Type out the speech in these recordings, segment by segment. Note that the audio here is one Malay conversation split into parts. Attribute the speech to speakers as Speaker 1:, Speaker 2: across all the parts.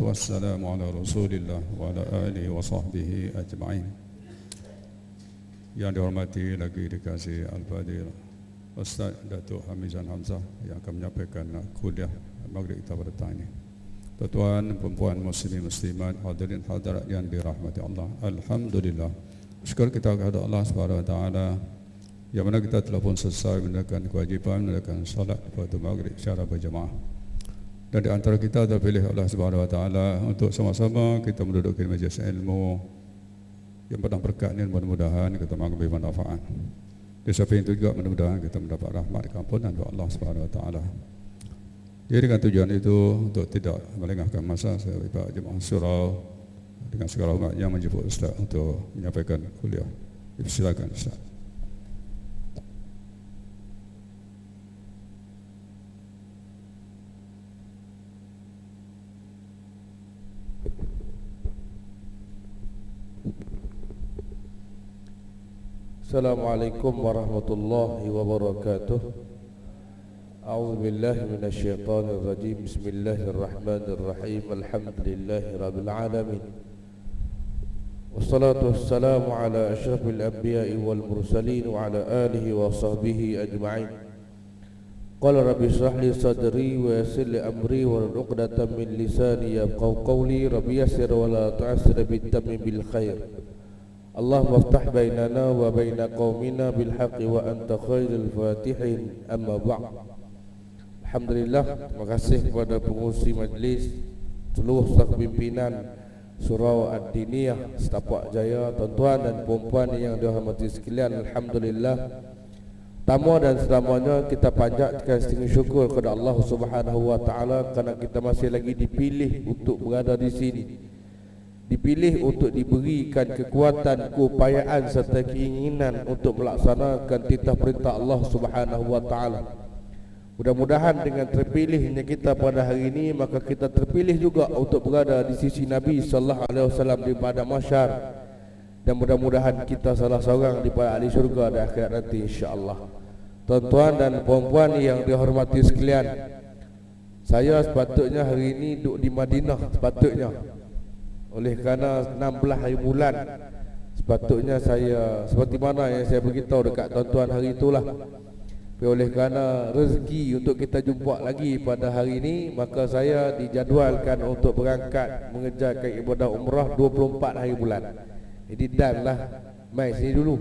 Speaker 1: wassalamu ala Rasulillah wa ala alihi wa sahbihi ajma'in. Yang dihormati lagi dikasih Al-Fadhil Ustaz Datuk Hamizan Hamzah yang akan menyampaikan kuliah maghrib kita pada petang ini. Tuan-tuan, perempuan, muslimin, muslimat, hadirin hadirat yang dirahmati Allah, alhamdulillah, syukur kita kepada Allah Subhanahu wa taala yang mana kita telah pun selesai menunaikan kewajipan menunaikan salat pada maghrib secara berjemaah. Dan di antara kita terpilih Allah Subhanahu wa taala untuk sama-sama kita menduduki majlis ilmu yang penuh berkat ini, mudah-mudahan kita mengambil manfaat. Di samping itu juga mudah-mudahan kita mendapat rahmat keampunan dari Allah Subhanahu wa taala. Jadi dengan tujuan itu untuk tidak melengahkan masa, saya Pak Jemaah Surau dengan segala hormat yang menjemput Ustaz untuk menyampaikan kuliah. Silakan Ustaz.
Speaker 2: Assalamualaikum warahmatullahi wabarakatuh. A'udzu billahi minasyaitonir rajim. Bismillahirrahmanirrahim. Alhamdulillahi rabbil alamin. Wassalatu wassalamu ala asyrafil anbiya'i wal mursalin wa ala alihi wa sahbihi ajma'in. Qala rabbi shrah li sadri wa yassir li amri wa hlul 'uqdatam min lisani yafqahu qawli. Rabbi yassir wa la tu'assir bitammin bil khair. Allahumma aftah bainana wa baina qaumina bil haqqi wa anta khairul fatihin. Amma ba'd. Alhamdulillah, terima kasih kepada pengurusi majlis, seluruh staf pimpinan Surau Ad-Diniyah Setapak Jaya, tuan-tuan dan puan-puan yang dirahmati sekalian. Alhamdulillah, pertama dan selamanya kita panjatkan setinggi syukur kepada Allah Subhanahu wa taala kerana kita masih lagi dipilih untuk berada di sini. Dipilih untuk diberikan kekuatan, keupayaan serta keinginan untuk melaksanakan titah perintah Allah Subhanahu wa taala. Mudah-mudahan dengan terpilihnya kita pada hari ini, maka kita terpilih juga untuk berada di sisi Nabi sallallahu alaihi wasallam di padang mahsyar, dan mudah-mudahan kita salah seorang di pada ahli syurga di akhirat nanti insya-Allah. Tuan-tuan dan puan-puan yang dihormati sekalian, saya sepatutnya hari ini duduk di Madinah, sepatutnya. Oleh kerana 16 hari bulan, sepatutnya saya seperti mana yang saya beritahu dekat tuan-tuan hari itulah. Tapi oleh kerana rezeki untuk kita jumpa lagi pada hari ini, maka saya dijadualkan untuk berangkat mengerjakan ibadah umrah 24 hari bulan. Jadi dan lah, mai sini dulu.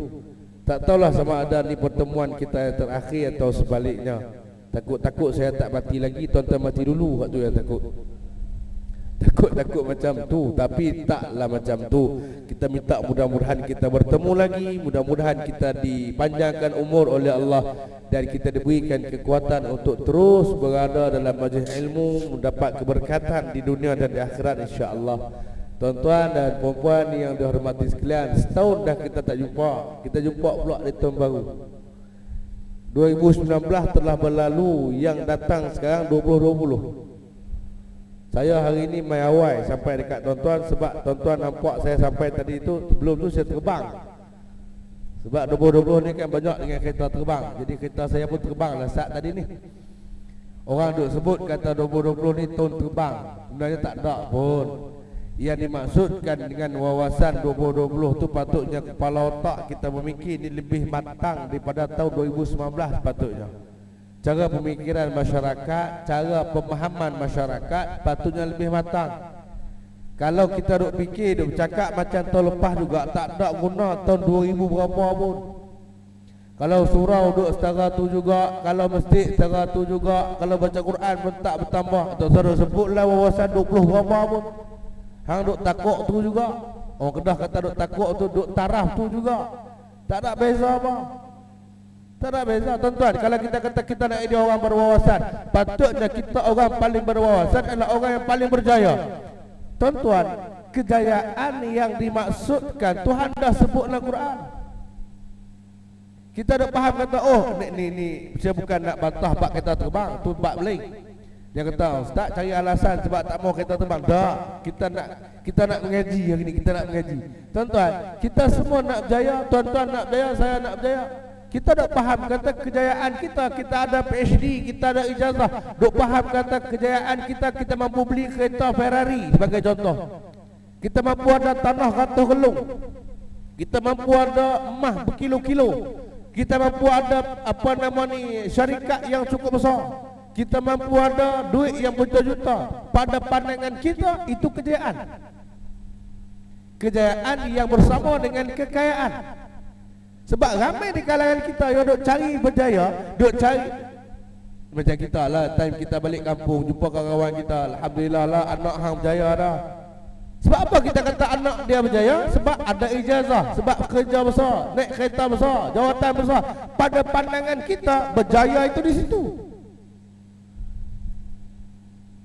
Speaker 2: Tak tahulah sama ada ni pertemuan kita yang terakhir atau sebaliknya. Takut-takut saya tak mati lagi, tuan-tuan mati dulu, waktu yang takut. Takut macam tu, tapi taklah macam tu. Kita minta mudah-mudahan kita bertemu lagi, mudah-mudahan kita dipanjangkan umur oleh Allah dan kita diberikan kekuatan untuk terus berada dalam majlis ilmu, mendapat keberkatan di dunia dan di akhirat insya-Allah. Tuan-tuan dan puan-puan yang dihormati sekalian, setahun dah kita tak jumpa. Kita jumpa pula di tahun baru. 2019 telah berlalu, yang datang sekarang 2020. Saya hari ini mai awal sampai dekat tuan-tuan sebab tuan-tuan nampak saya sampai tadi itu, sebelum tu saya terbang. Sebab 2020 ni kan banyak dengan kereta terbang. Jadi kereta saya pun terbang lah saat tadi ni. Orang duk sebut kata 2020 ni tahun terbang. Sebenarnya tak ada pun. Yang dimaksudkan dengan wawasan 2020 tu patutnya kepala otak kita memikir ni lebih matang daripada tahun 2019 patutnya. Cara pemikiran masyarakat, cara pemahaman masyarakat patutnya lebih matang. Kalau kita duk fikir, duk cakap macam tahun lepas juga, tak ada guna tahun 2000 berapa pun. Kalau surau duk setara tu juga, kalau masjid setara tu juga, kalau baca Quran pun tak bertambah. Atau saya sebutlah wawasan 20 berapa pun. Hang duk takut tu juga. Orang Kedah kata duk takut tu, duk taraf tu juga. Tak ada beza apa. Tak ada beza, tuan-tuan. Kalau kita kata kita nak jadi orang berwawasan, patutnya kita orang paling berwawasan adalah orang yang paling berjaya. Tuan-tuan, kejayaan yang dimaksudkan Tuhan dah sebut dalam Quran. Kita dah faham kata, oh ni saya bukan nak bantah bab kereta terbang, tu bab lain. Dia kata, ustaz cari alasan sebab tak mau kereta terbang. Tak, kita nak mengaji hari ni, kita nak mengaji. Tuan-tuan, kita semua nak berjaya, tuan-tuan nak berjaya, saya nak berjaya. Kita dok faham kata kejayaan kita, kita ada PhD, kita ada ijazah. Dok faham kata kejayaan kita, kita mampu beli kereta Ferrari sebagai contoh. Kita mampu ada tanah ratus gelung. Kita mampu ada emas berkilo-kilo. Kita mampu ada apa nama ni, syarikat yang cukup besar. Kita mampu ada duit yang berjuta-juta. Pada pandangan kita itu kejayaan. Kejayaan yang bersama dengan kekayaan. Sebab ramai di kalangan kita yang duk cari berjaya, duk cari macam kita lah, time kita balik kampung jumpa kawan kita, alhamdulillah lah anak hang berjaya dah. Sebab apa kita kata anak dia berjaya? Sebab ada ijazah, sebab kerja besar, naik kereta besar, jawatan besar. Pada pandangan kita berjaya itu di situ.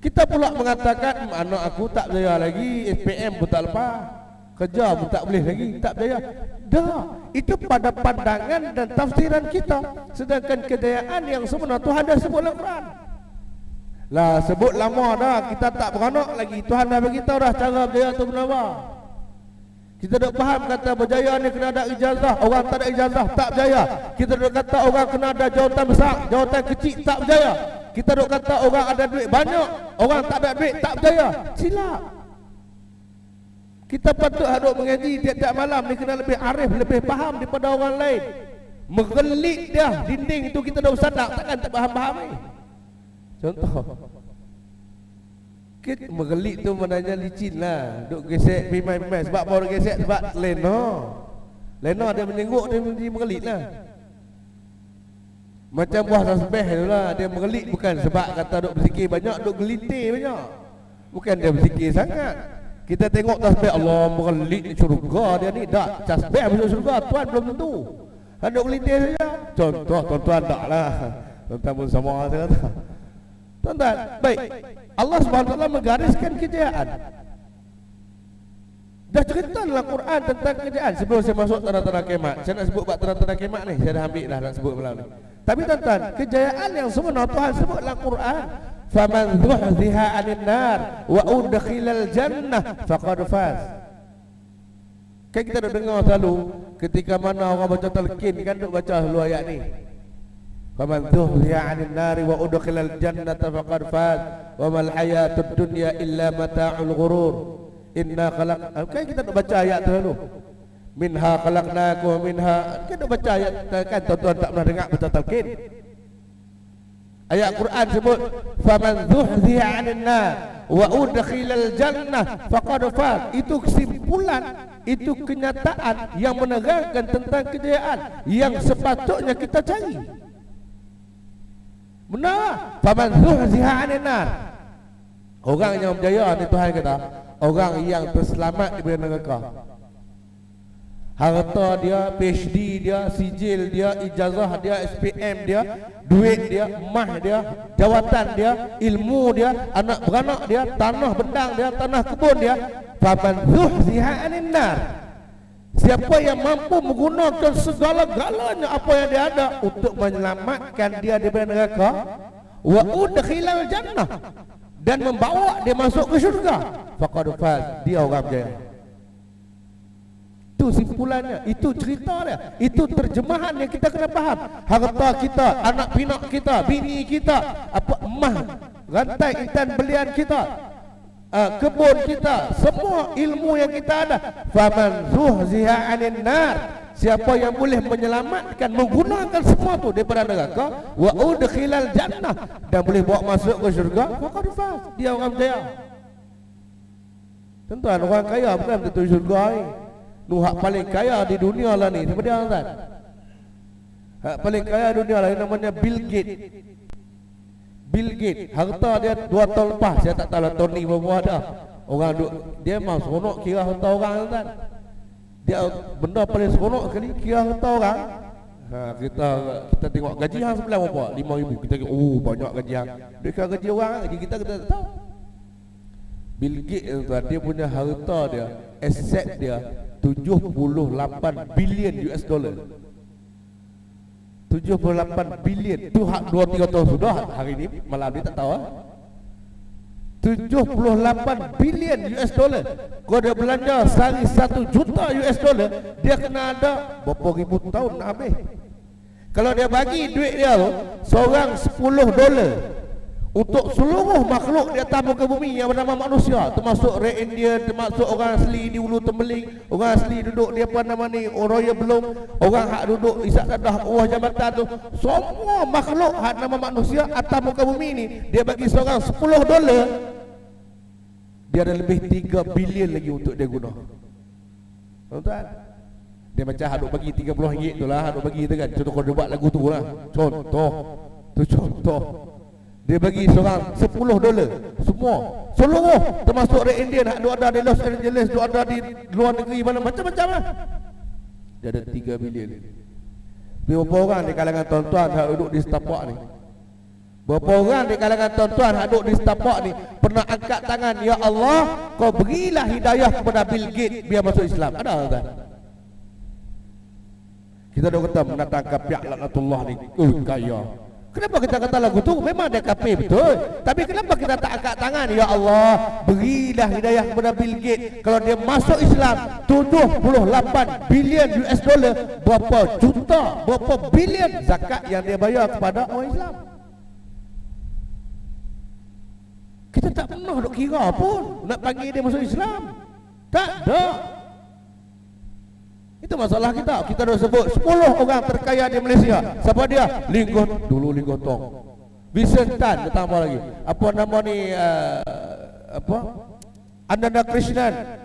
Speaker 2: Kita pula mengatakan anak aku tak berjaya lagi, SPM pun tak lepas, kerja pun tak boleh lagi, tak berjaya. Dah, itu pada pandangan dan tafsiran kita. Sedangkan kejayaan yang sebenar Tuhan dah sebut dalam Quran. Lah sebut lama dah, kita tak beranak lagi, Tuhan dah bagi tahu dah cara berjaya tu benar. Kita dah faham kata berjaya ni kena ada ijazah, orang tak ada ijazah tak berjaya. Kita dah kata orang kena ada jawatan besar, jawatan kecil tak berjaya. Kita dah kata orang ada duit banyak, orang tak ada duit tak berjaya. Silap. Kita patut hadap mengaji tiap-tiap malam ni kena lebih arif, lebih faham daripada orang lain. Menggelik dia dinding itu kita dah bersadak, takkan tak faham-faham ni. Contoh, kita menggelik tu maknanya licin lah. Duk gesek pimai-pimai. Sebab baru gesek sebab lena. Lena dia menyengguk, dia menggelik lah. Macam buah tasbih tu lah, dia menggelik bukan sebab kata duk berzikir banyak, duk gelitir banyak. Bukan dia berzikir sangat. Kita tengok tasbih Allah menggelik syurga dia ni, tak tasbih masuk syurga, tuan belum tentu. Duk gelitir saja. Contoh tuan-tuan tak lah. Tuan-tuan pun sama saya kata. Tuan-tuan, baik. Allah SWT menggariskan kejayaan. Dah cerita dalam Quran tentang kejayaan. Sebelum saya masuk tanda-tanda kiamat, saya nak sebut bab tanda-tanda kiamat ni, saya dah ambil dah nak sebut malam ni. Tapi tuan-tuan, kejayaan yang sebenar Tuhan sebut dalam Quran, faman zuhziha 'anil nar wa udkhilal jannah faqad faz. Kan kita dah dengar selalu ketika mana orang baca talqin kan duk baca selalu ayat ni. Faman zuhziha 'anil nar wa udkhilal jannata faqad faz wa mal hayatud dunya illa mata'ul ghurur. Inna khalaq, kan kita duk baca ayat tu selalu. Minha khalaqnakum minha, kita baca ayat kan tuan-tuan tak pernah dengar baca talqin. Ayat Quran sebut faman zuhziha 'anil nar wa udkhilal jannah faqad faz. Itu kesimpulan, itu kenyataan yang menerangkan tentang kejayaan yang sepatutnya kita cari. Benar? Faman zuhziha 'anil nar, orang yang berjaya ni Tuhan kata, orang yang terselamat daripada neraka. Harta dia, PhD dia, sijil dia, ijazah dia, SPM dia, duit dia, emas dia, jawatan dia, ilmu dia, anak beranak dia, tanah bendang dia, tanah kebun dia. Faman zuhziha 'anil nar, siapa yang mampu menggunakan segala-galanya apa yang dia ada untuk menyelamatkan dia daripada neraka, wa udkhilal jannah, dan membawa dia masuk ke syurga, faqad faz, dia orang berjaya. Itu simpulannya, itu cerita dia, itu terjemahan yang kita kena faham. Harta kita, anak pinak kita, bini kita, apa emas, rantai intan belian kita, kebun kita, semua ilmu yang kita ada. Faman zuhziha 'anil nar, siapa yang boleh menyelamatkan, menggunakan semua tu daripada neraka, wa udkhilal jannah, dan boleh bawa masuk ke syurga, faqad faz, dia orang berjaya. Tuan-tuan, orang kaya bukan tentu syurga ni. Hak paling kaya di dunia lah ni, siapa dia tuan? Hak paling kaya dunia lah namanya Bill Gates. Bill Gates, harta dia 2 tahun lepas, saya tak tahu lah tahun ni berapa ada. Orang duk, dia memang seronok kira harta orang tuan. Dia benda paling seronok sekali kira harta orang. Kita tengok gaji hang sebelah berapa? 5,000. Kita kata, oh banyak gaji hang. Dia gaji orang, gaji kita tak tahu. Bill Gates tuan, dia punya harta dia, aset dia 78 bilion US dollar. 78 bilion tu hak 2-3 tahun sudah, hari ni malam ni tak tahu. 78 bilion US dollar. Kalau dia belanja sehari 1 juta US dollar, dia kena ada berapa ribu tahun nak habis. Kalau dia bagi duit dia tu seorang $10 untuk seluruh makhluk di atas muka bumi yang bernama manusia, termasuk Red Indian, termasuk orang asli di Ulu Tembeling, orang asli duduk di apa nama ni Oroya Belum, orang hak duduk di Sakdadah bawah jambatan tu, semua makhluk hak nama manusia atas muka bumi ni, dia bagi seorang $10, dia ada lebih 3 bilion lagi untuk dia guna. Tuan-tuan, dia macam hak duk bagi RM30 tu lah, hak duk bagi tu kan, contoh kau buat lagu tu lah, contoh dia bagi seorang $10 semua, seluruh, termasuk Red Indian hak duk ada di Los Angeles, duk ada di luar negeri mana macam-macam lah, dia ada 3 bilion. Berapa orang di kalangan tuan-tuan hak duduk di setapak ni, berapa orang di kalangan tuan-tuan hak duduk di setapak ni pernah angkat tangan, ya Allah kau berilah hidayah kepada Bill Gates biar masuk Islam? Ada tak? Kita dah kata mendatangkan pihak laknatullah ni kaya. Kenapa kita kata lagu tu? Memang dia kafir betul. Tapi kenapa kita tak angkat tangan, ya Allah berilah hidayah kepada Bill Gates, kalau dia masuk Islam 78 bilion US dollar, berapa juta, berapa bilion zakat yang dia bayar kepada orang Islam. Kita tak pernah duk kira pun nak panggil dia masuk Islam. Tak ada. Itu masalah kita. Kita dah sebut 10 orang terkaya di Malaysia. Siapa dia? Linggo Tong. Vincent Tan, tambah lagi. Apa nama ni Ananda Krishnan.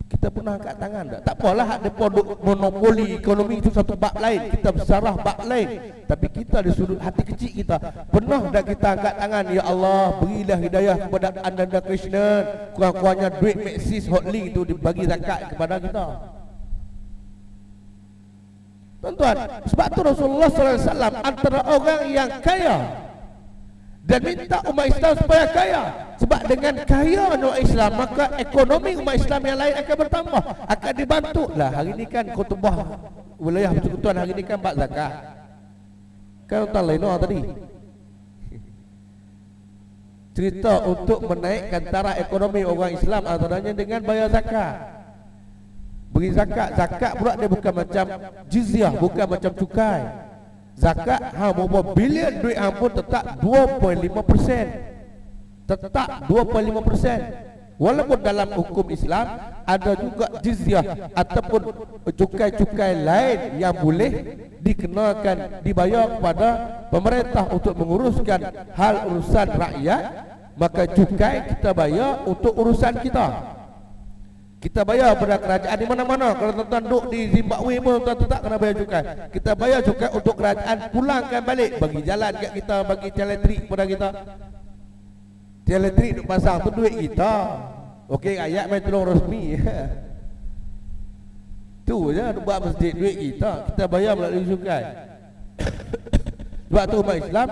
Speaker 2: Kita pernah angkat tangan tak? Tak apalah ada produk monopoli ekonomi itu satu bab lain. Kita bersarah bab lain. Tapi kita di sudut hati kecil kita, pernah tak kita angkat tangan, ya Allah berilah hidayah kepada Ananda Krishnan, kurang-kurangnya duit Maxis Hotlink itu dibagi zakat kepada kita. Tuan-tuan, sebab tu Rasulullah SAW antara orang yang kaya dan minta umat Islam supaya kaya. Sebab dengan kaya umat Islam, maka ekonomi umat Islam yang lain akan bertambah, akan dibantu. Lah hari ni kan khutbah wilayah persekutuan hari ni kan bab zakat. Kan tuan lain tadi cerita untuk menaikkan taraf ekonomi orang Islam antaranya dengan bayar zakat. Beri zakat, zakat pula dia bukan macam jizyah, bukan macam cukai. Zakat berapa bilion duit pun tetap 2.5%. Tetap 2.5%. Walaupun dalam hukum Islam ada juga jizyah ataupun cukai-cukai lain yang boleh dikenakan, dibayar kepada pemerintah untuk menguruskan hal urusan rakyat, maka cukai kita bayar untuk urusan kita. Kita bayar pada kerajaan di mana-mana. Kalau tuan-tuan duduk di Zimbabwe pun tuan-tuan tak kena bayar cukai. Kita bayar cukai untuk kerajaan pulangkan balik, bagi jalan kat kita, bagi tiang elektrik kepada kita. Tiang elektrik duk pasang tu duit kita. Okey, ayat main tolong rasmi. Tu je buat masjid, duit kita. Kita bayar melalui cukai. Sebab tu umat Islam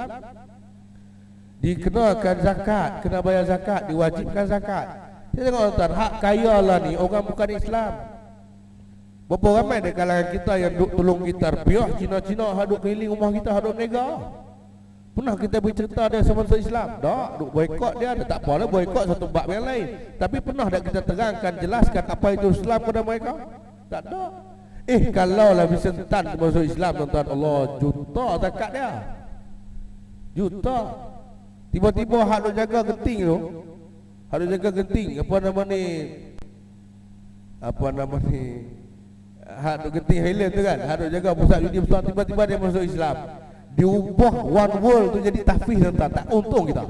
Speaker 2: dikenakan zakat, kena bayar zakat, diwajibkan zakat. Saya tengok tuan, hak kaya lah ni orang bukan Islam. Berapa ramai di kalangan kita yang duk tolong kita rupiah, Cina-Cina hak duk keliling rumah kita, hak duk berniaga. Pernah kita bercerita dia sama Islam? Tak, duk boikot dia, tak apalah boikot satu bab yang lain. Tapi pernah tak kita terangkan, jelaskan apa itu Islam kepada mereka? Tak ada. Kalau lah Vincent Tan masuk Islam tuan-tuan, Allah juta zakat dia. Juta. Tiba-tiba hak duk jaga genting tu, harus jaga genting, apa nama ni hak duk genting Highland tu kan, harus jaga pusat judi besar, tiba-tiba dia masuk Islam, diubah One World tu jadi tahfiz tuan-tuan. Tak untung kita.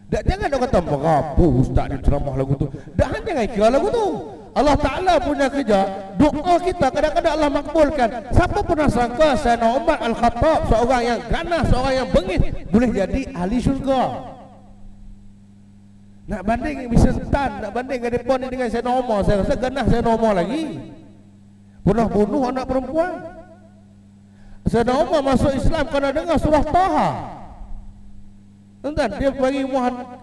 Speaker 2: Tak, jangan nak kata berapa ustaz ni ceramah lagu tu. Dah jangan kira lagu tu. Allah Ta'ala punya kerja, doa kita kadang-kadang Allah makbulkan. Siapa pernah sangka Sayyidina Umar Al-Khattab, seorang yang ganas, seorang yang bengis, boleh jadi ahli syurga? Nak banding Vincent Tan, nak banding mereka ni dengan Sayyidina Umar, saya rasa ganas Sayyidina Umar lagi. Pernah bunuh anak perempuan. Sayyidina Umar masuk Islam kerana dengar surah Taha. Tuan-tuan, dia bagi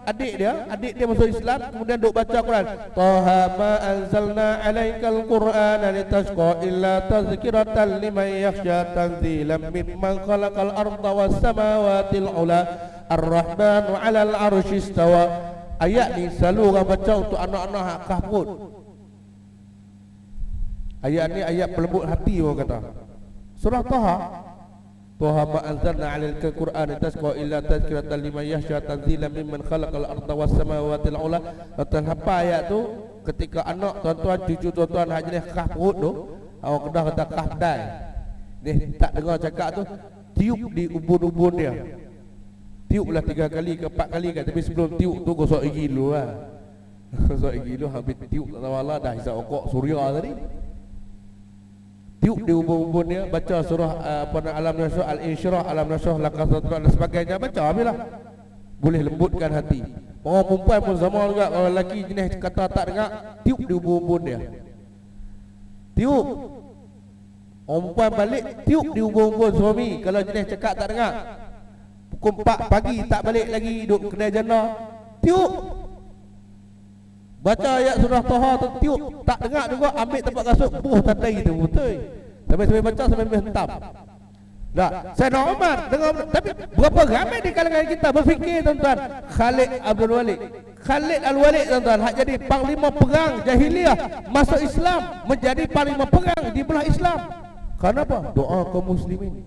Speaker 2: adik dia masuk Islam, kemudian duk baca Quran. Taha ma anzalna alaikal Qur'ana litashqa illa tazkiratan liman yakhsha tanzilan mimman khalaqal arda was samawati al-ula ar-rahmanu 'alal 'arsy istawa. Ayat ni selalu orang baca untuk anak-anak kahfut. Ayat ni ayat pelembut hati orang kata. Surah Taha. Taha ma anzalna 'alaikal Qur'ana tasqa illa tadhkiratan liman yakhsha tanzilan mimman khalaqal arda was samawati al-'ula. Tuan apa ayat tu ketika anak tuan-tuan cucu tuan-tuan hak jenis kah perut tu, awak kedah kata kah dai. Ni tak dengar cakap tu, tiup di ubun-ubun dia. Tiuplah 3 kali ke 4 kali kan, tapi sebelum tiup tu gosok gigi dulu lah. Gosok gigi dulu habis tiup tak tahu Allah dah hisap okok surya tadi. Tiup di ubun-ubun dia, baca surah Alam Nasrah, Al-Insyirah, Alam Nasrah, Laqasatra dan sebagainya, baca habislah. Boleh lembutkan hati. Orang perempuan pun sama juga, kalau lelaki jenis kata tak dengar, tiup di ubun-ubun dia. Tiup. Orang perempuan balik, tiup di ubun-ubun suami. Kalau jenis cakap tak dengar, pukul 4 pagi tak balik lagi, duduk kedai janda, tiup. Baca ayat surah Taha tu, tiup. Tak dengar juga, ambil tempat kasut, buh tandai tu, betul. Sampai baca, sampai hentam. Tak, saya normal dengar, tapi berapa ramai di kalangan kita berfikir tuan-tuan, Khalid Abdul Walid, Khalid Al-Walid tuan-tuan, hak jadi panglima perang jahiliah masuk Islam, menjadi panglima perang di belah Islam. Kenapa? Doa kaum muslimin.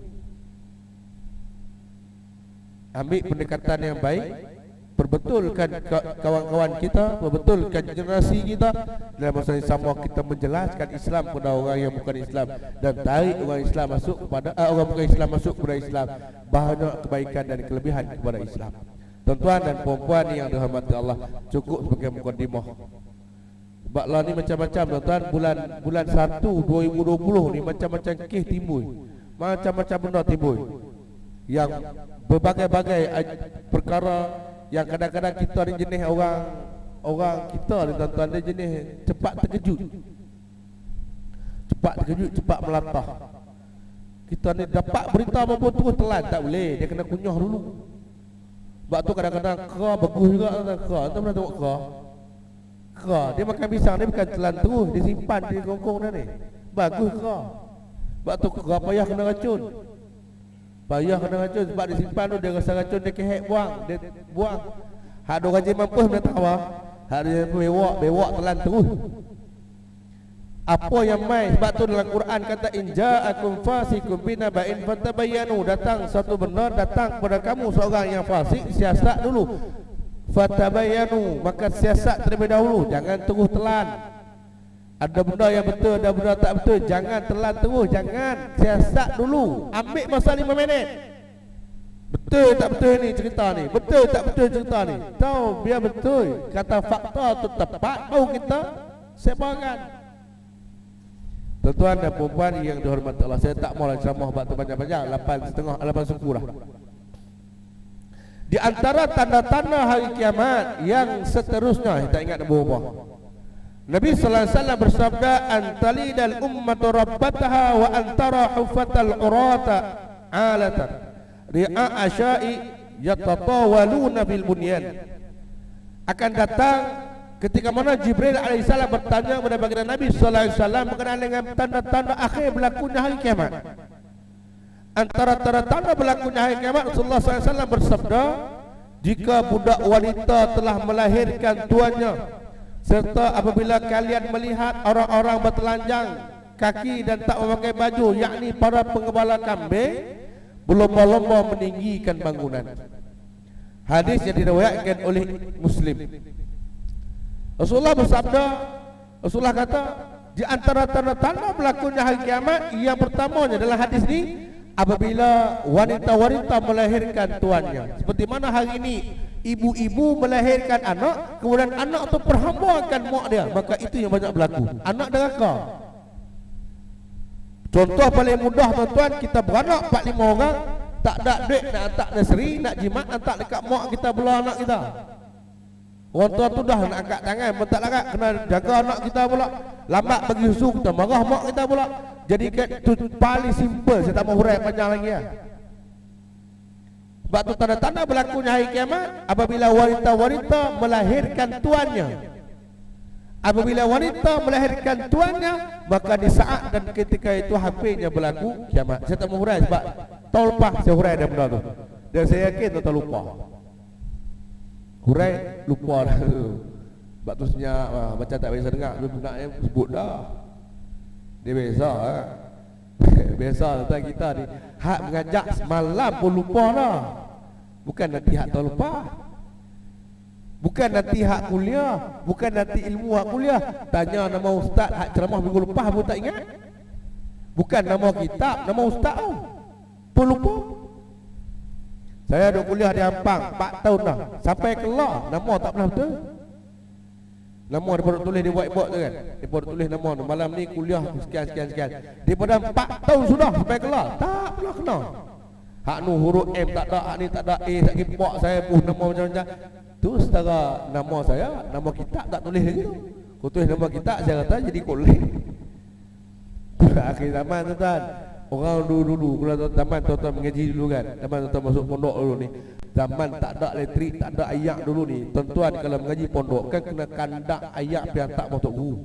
Speaker 2: Ambil pendekatan yang baik, perbetulkan kawan-kawan kita, perbetulkan generasi kita, dalam masa yang sama kita menjelaskan Islam kepada orang yang bukan Islam, dan tarik orang Islam masuk kepada orang bukan Islam masuk kepada Islam. Banyak kebaikan dan kelebihan kepada Islam. Tuan-tuan dan puan-puan yang dirahmati Allah, cukup sebagai mukadimah. Sebab lah ni macam-macam tuan-tuan, bulan 1 2020 ni macam-macam kes timbul, macam-macam benda timbul, yang berbagai-bagai perkara yang kadang-kadang kita ni jenis orang kita ni tuan-tuan, dia jenis cepat terkejut, cepat melantah. Kita ni dapat berita apa-apa terus telan, tak boleh, dia kena kunyah dulu. Sebab tu kadang-kadang kera bagus juga, kera tu pernah tengok kera dia makan pisang, dia bukan telan terus, dia simpan di kongkong dah ni, bagus kera. Sebab tu kera payah kena racun, sebab disimpan tu dia rasa racun, dia kehek dia buang. Hak ada rajin mampus dia tak apa, hak dia bewak telan terus. Apa yang mai, sebab tu dalam Quran kata in ja'akum fasiqun binaba'in fatabayyanu, datang satu benda, datang kepada kamu seorang yang fasik, siasat dulu. Fatabayyanu, maka siasat terlebih dahulu, jangan terus telan. Ada benda yang betul, ada benda tak betul, jangan telan terus, jangan, siasat dulu. Ambil masa 5 minit. Betul tak betul ni cerita ni, betul tak betul cerita ni, tahu biar betul, kata fakta tu tepat, baru kita sebarkan. Tuan-tuan dan puan-puan yang dihormati Allah, saya tak mau ceramah bab panjang-panjang, 8 suku dah. Di antara tanda-tanda hari kiamat yang seterusnya, tak ingat nombor apa, Nabi sallallahu alaihi wasallam bersabda, antalidal ummatu rabbataha wa antara hufatal urata alatan ri'a asyai yatatawaluna bil bunyan. Akan datang ketika mana Jibril alaihissalam bertanya kepada baginda Nabi sallallahu alaihi wasallam berkenaan dengan tanda-tanda akhir berlakunya hari kiamat. Antara tanda-tanda berlakunya hari kiamat, Rasulullah sallallahu alaihi wasallam bersabda, jika budak wanita telah melahirkan tuannya, serta apabila kalian melihat orang-orang bertelanjang kaki dan tak memakai baju, yakni para penggembala kambing, berlomba-lomba meninggikan bangunan. Hadis yang diriwayatkan oleh Muslim. Rasulullah bersabda, Rasulullah kata, di antara tanda-tanda berlakunya hari kiamat, yang pertamanya dalam hadis ini, apabila wanita-wanita melahirkan tuannya. Seperti mana hari ini ibu-ibu melahirkan anak, kemudian anak itu perhambakan mak dia, maka itu yang banyak berlaku, anak deraka. Contoh paling mudah tuan-tuan, kita beranak 4-5 orang, tak ada duit nak hantar nursery, nak jimat, hantar dekat mak kita belah anak kita. Orang tua tu dah nak angkat tangan, tak larat, kena jaga anak kita pula. Lambat bagi susu, kita marah mak kita pula. Jadi itu paling simple, saya tak mau hurai panjang lagi ya. Sebab tu tanda-tanda berlakunya hari kiamat, apabila wanita-wanita melahirkan tuannya. Apabila wanita melahirkan tuannya, maka di saat dan ketika itu hampirnya berlaku kiamat. Saya tak mau hurai sebab tahun lepas saya hurai dah benda tu, dan saya yakin tuan-tuan lupa. Hurai lupa dah tu. Sebab tu senyap, macam tak biasa dengar, dia nak sebut dah. Dia biasa Biasa tuan kita ni hak mengajak semalam pun lupa dah. Bukan nanti hak tak lupa. Bukan nanti hak kuliah, bukan nanti ilmu hak kuliah. Tanya nama ustaz hak ceramah minggu lepas pun tak ingat. Bukan nama kitab, nama ustaz pun lupa. Saya duduk kuliah di Ampang 4 tahun dah. Sampai kelar nama tak pernah betul. Nama dia pun tulis di whiteboard tu kan. Dia pun tulis nama tu. Malam ni kuliah sekian. Daripada 4 tahun sudah sampai kelar tak pernah kenal. Hak nu huruf M tak ada, hak ni tak ada, A tak kipak saya pun nama macam-macam. Tu setara nama saya, nama kitab tak tulis lagi tu. Kau tulis nama kitab saya kata jadi kolej. Akhir zaman tu tuan. Orang dulu kalau zaman tuan-tuan mengaji dulu kan. Zaman tuan-tuan masuk pondok dulu ni. Zaman tak ada elektrik, tak ada ayak dulu ni. Tuan-tuan kalau mengaji pondok kan kena kandak ayak pian tak mau tok guru.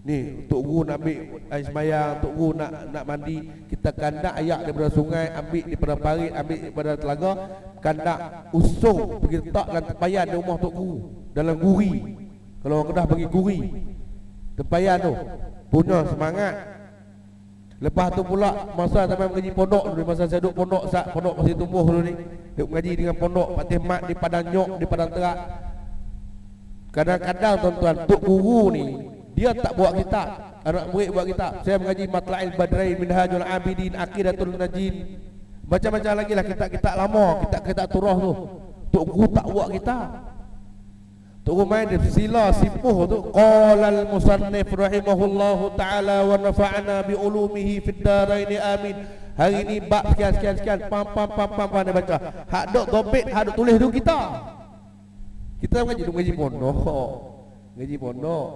Speaker 2: Ni tok guru nak ambil air sembahyang, tok guru nak mandi, kita kandak ayak daripada sungai, ambil daripada parit, ambil daripada telaga, kandak usung pergi letak dalam tempayan di rumah tok guru dalam guri. Kalau orang Kedah bagi guri. Tempayan tu punya semangat. Lepas tu pula masa sampai mengaji pondok dulu, masa saya duduk pondok sat pondok masih tumbuh dulu ni. Duduk mengaji dengan pondok Patih Mat di Padang Nyok, di Padang Terak. Kadang-kadang tuan-tuan tok guru ni dia tak buat kitab, anak murid buat kitab. Saya mengaji Matla'il Badrain, Minhajul Abidin, Aqidatul Najin, macam-macam lagi lah kitab-kitab lama, kitab-kitab turah tu. Tok guru tak buat kitab. Tok guru main di sila sipuh tu. Qalal musannif rahimahullahu ta'ala wa nafa'ana bi ulumihi fid daraini amin. Hari ni bab sekian pam dia baca. Hak dok dobit, hak dok tulis tu kita. Kita mengaji pondok. Ngaji pondok.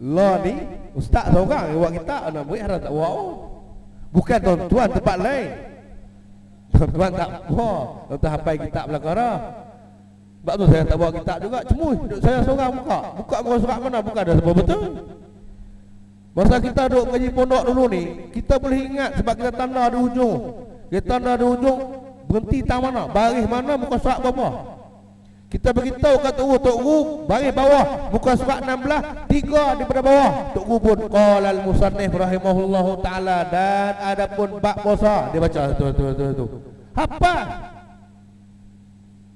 Speaker 2: Lah ni ustaz seorang yang buat kitab, anak murid harap tak buat. Bukan tuan-tuan tempat lain. Tuan-tuan tak buat. Tuan-tuan hafal kitab belakang. Sebab tu saya tak bawa kitab juga. Cemuy, saya seorang buka surat mana, bukan ada sebab betul. Masa kita duduk mengaji pondok dulu ni, kita boleh ingat sebab kita tanda di ujung. Kita tanda di ujung, berhenti tang mana, baris mana, muka surat berapa. Kita beritahu kat Tok Guru, baris bawah, muka surat 16, 3 daripada bawah. Tok Guru pun qalal musannif rahimahullahu ta'ala, dan adapun bab puasa, dia baca tu. Apa?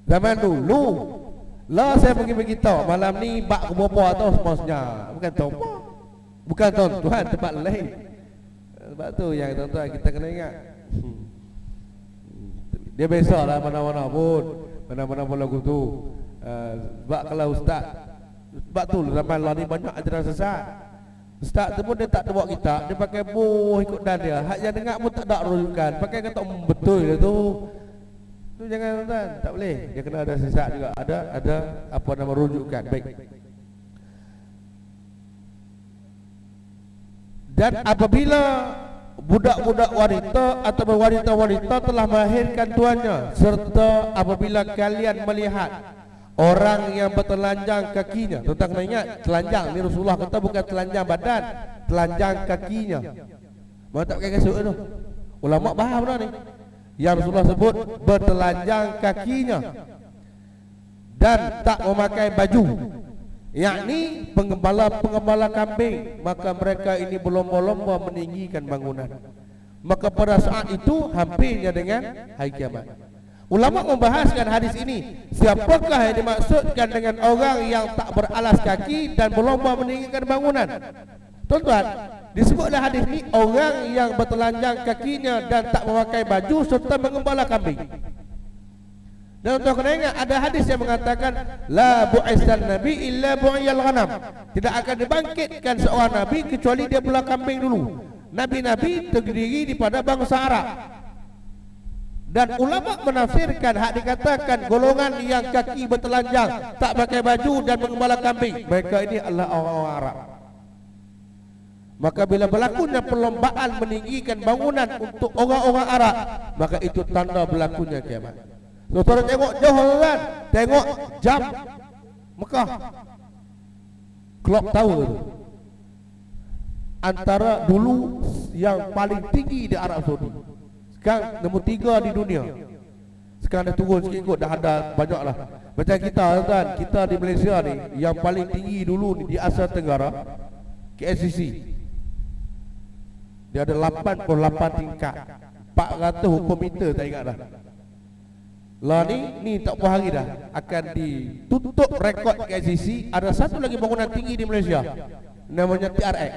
Speaker 2: Zaman dulu lah saya pergi beritahu malam ni bak ke berapa atau semuanya. Bukan tahu apa. Bukan tuan-tuan tempat lain. Sebab tu yang tuan-tuan kita kena ingat. Dia biasalah mana-mana pun. Mana-mana pun lagu tu. Sebab kalau ustaz, sebab tu zaman lah ni banyak ajaran sesat. Ustaz tu pun dia tak buat kitab, dia pakai buh ikut dan dia. Hak yang dengar pun tak ada rujukan. Pakai kata betul dia tu. Tu jangan tuan, tak boleh. Dia kena ada sesat juga. Ada apa nama rujukan. Baik. Dan apabila budak-budak wanita atau wanita-wanita telah melahirkan tuannya, serta apabila kalian melihat orang yang bertelanjang kakinya. Tuan-tuan kena ingat, telanjang ni Rasulullah kata bukan telanjang badan, telanjang kakinya. Mana tak pakai kasut tu. Ulama faham dah ni. Yang Rasulullah sebut bertelanjang kakinya dan tak memakai baju, yakni penggembala kambing, maka mereka ini berlomba-lomba meninggikan bangunan. Maka pada saat itu hampirnya dengan hari kiamat. Ulama membahaskan hadis ini, siapakah yang dimaksudkan dengan orang yang tak beralas kaki dan berlomba meninggikan bangunan. Tuan-tuan, disebutlah hadis ini orang yang bertelanjang kakinya dan tak memakai baju serta mengembala kambing. Dan tuan kena ingat, ada hadis yang mengatakan la bu'isan nabi illa bu'iyal ghanam. Tidak akan dibangkitkan seorang nabi kecuali dia belah kambing dulu. Nabi-nabi terdiri daripada bangsa Arab. Dan ulama menafsirkan hak dikatakan golongan yang kaki bertelanjang, tak pakai baju dan mengembala kambing, mereka ini adalah orang-orang Arab. Maka bila berlakunya perlombaan meninggikan bangunan untuk orang-orang Arab, maka itu tanda berlakunya kiamat. Saudara tengok jauh kan, tengok jam Mekah, clock tower antara dulu yang paling tinggi di Arab Saudi, sekarang nombor 3 di dunia. Sekarang dah turun sikit kot, dah ada banyak lah. Macam kita kan, kita di Malaysia ni yang paling tinggi dulu ni di Asia Tenggara, KLCC. Dia ada 88 tingkat, 400 meter, tak ingat dah. Lah ni tak puas hari dah, akan ditutup rekod KICC. Ada satu lagi bangunan tinggi di Malaysia, namanya TRX.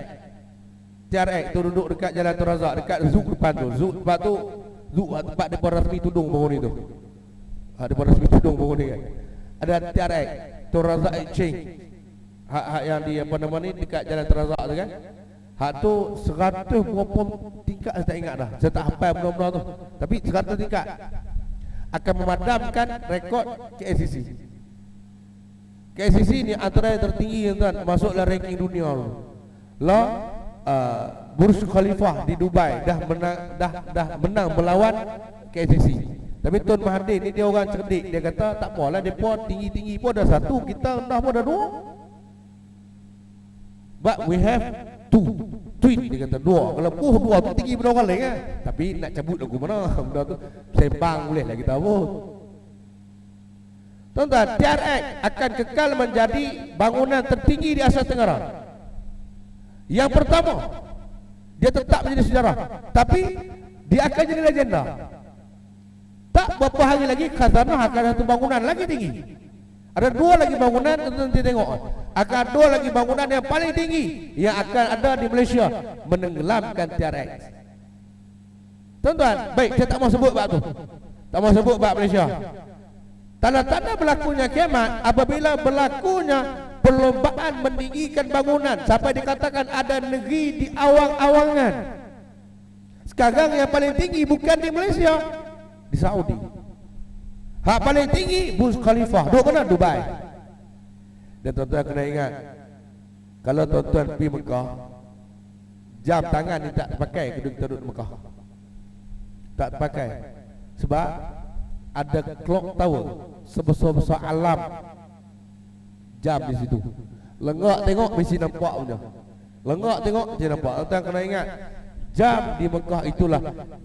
Speaker 2: TRX tu duduk dekat Jalan Tun Razak, dekat Zouk depan tu. Zouk tempat tu, Zouk tempat depan rasmi tudung bangun itu. Depan rasmi tudung bangun ni kan. Ada TRX, Tun Razak Exchange. Hak yang di apa nama ni, dekat Jalan Tun Razak tu kan. Hak tu 100 berapa tingkat saya tak ingat dah. Saya tak hafal benar-benar tu. Tapi 100 tingkat akan memadamkan rekod KICC. KICC ni antara yang tertinggi tuan, masuklah ranking dunia tu. Lah Burj Khalifa di Dubai dah menang melawan KICC. Tapi Tun Mahathir ni dia orang cerdik, dia kata tak apalah, depa tinggi-tinggi pun dah satu, kita rendah pun dah dua. But we have two, twin, dia kata dua. Kalau dua tu tinggi pada orang lain kan. Tapi nak cabut lagu mana benda tu, sembang boleh lah kita pun. Tuan-tuan, TRX akan kekal menjadi bangunan tertinggi di Asia Tenggara. Yang pertama, dia tetap menjadi sejarah, tapi dia akan jadi legenda. Tak berapa hari lagi khazanah akan satu bangunan lagi tinggi. Ada dua lagi bangunan, nanti tengok. Akan dua lagi bangunan yang paling tinggi yang akan ada di Malaysia, menenggelamkan TRX. Tuan-tuan, baik, saya tak mau sebut bab tu. Tak mau sebut bab Malaysia. Tanda-tanda berlakunya kiamat apabila berlakunya perlombaan meninggikan bangunan sampai dikatakan ada negeri di awang-awangan. Sekarang yang paling tinggi bukan di Malaysia, di Saudi. Hak paling tinggi Burj Khalifa, duduk mana? Dubai. Dan tuan-tuan kena ingat, kalau tuan-tuan pergi Mekah, jam tangan ni tak pakai kedua kita duduk Mekah. Tak pakai. Sebab ada clock tower sebesar-besar alam jam di situ. Lengak tengok mesti nampak punya. Lengak tengok mesti nampak. Tuan kena ingat, jam di Mekah itulah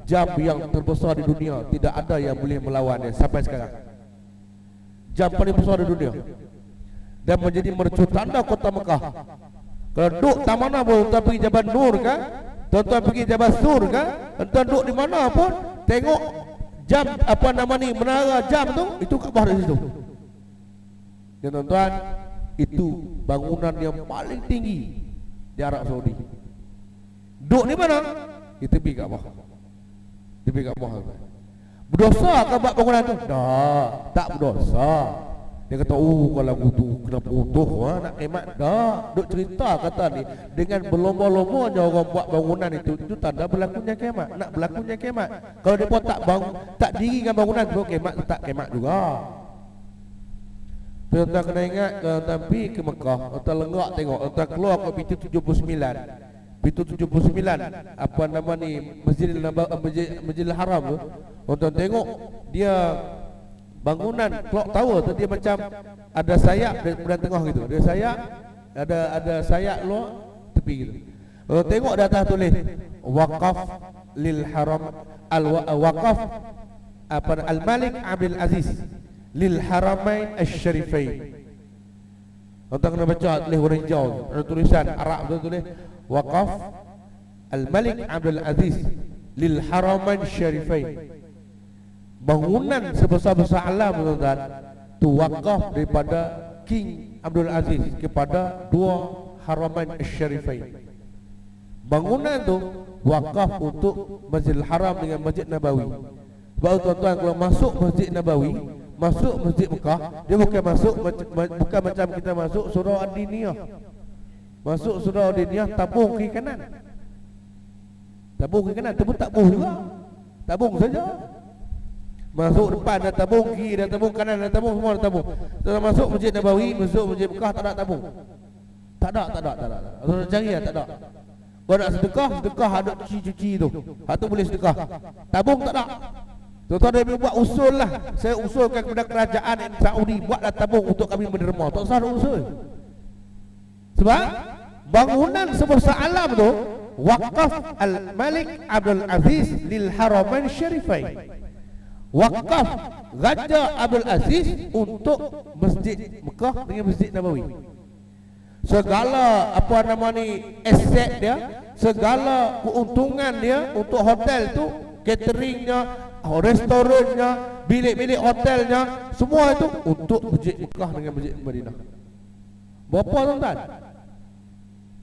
Speaker 2: jam yang terbesar di dunia. Tidak ada yang boleh melawannya sampai sekarang. Jam paling besar di dunia dan menjadi mercu tanda kota Mekah. Kalau duduk tak mana pun, tuan pergi Jabal Nur kan, tuan-tuan pergi Jabal Sur kan, tuan duduk di mana pun, tengok jam apa nama ni, menara jam tu, itu Kaabah di situ. Dan tuan-tuan, itu bangunan yang paling tinggi di Arab Saudi. Duduk di mana? Di tepi Kaabah. Tepi Kaabah. Berdosa ke buat bangunan tu? Tak berdosa. Dia kata, kalau tu kenapa utuh nak kemat? Duk cerita kata ni, dengan berlomba-lombanya orang buat bangunan itu tanda berlakunya kemat. Nak berlakunya kemat. Kalau dia pun tak dirikan bangunan tu, kemat tak kemat juga. Tuan-tuan kena ingat, tuan-tuan pergi ke Mekah, tuan-tuan lengak tengok, tuan-tuan keluar ke pintu 79. Pintu 79, apa nama ni, Masjidil Haram tu, tuan-tuan tengok dia bangunan clock tower tu, dia macam ada sayap di tengah gitu. Ada sayap, ada sayap luar tepi gitu. Tengok di atas tulis waqaf lil haram al-waqaf al-Malik Abdul Aziz lil haramain asy-syarifain. Tuan kena baca, tulis warna hijau, ada tulisan Arab tu, tulis waqaf al-Malik Abdul Aziz lil haramain asy-syarifain. Bangunan sebesar-besar alam tuan-tuan tu wakaf daripada King Abdul Aziz kepada dua haramain asy-syarifain. Bangunan tu wakaf untuk Masjidil Haram dengan Masjid Nabawi. Sebab tuan-tuan kalau masuk Masjid Nabawi, masuk Masjid Mekah, dia bukan masuk bukan macam kita masuk surau Ad-Diniyah. Masuk surau Ad-Diniyah tabung kiri kanan. Tabung kiri kanan, tabung tak juga. Tabung saja. Masuk depan ada tabung, kiri ada tabung, kanan ada tabung, semua ada tabung. Setelah masuk Masjid Nabawi, masuk Masjid Mekah, tak ada tabung. Tak ada. Kalau nak cari tak ada. Kalau nak sedekah ada cuci-cuci tu. Hak tu boleh sedekah. Tabung tak ada. Tuan-tuan dia buat usul lah. Saya usulkan kepada kerajaan Saudi, buatlah tabung untuk kami menderma. Tak usah ada usul. Sebab bangunan sebesar alam tu waqaf al-Malik Abdul Aziz lil haramain syarifain. Wakaf Raja Abdul Aziz untuk Masjid Mekah dengan Masjid Nabawi. segala apa nama ni aset dia, segala keuntungan dia untuk hotel tu, cateringnya, restorannya, bilik-bilik hotelnya, semua itu untuk Masjid Mekah dengan Masjid Madinah. Berapa tuan-tuan?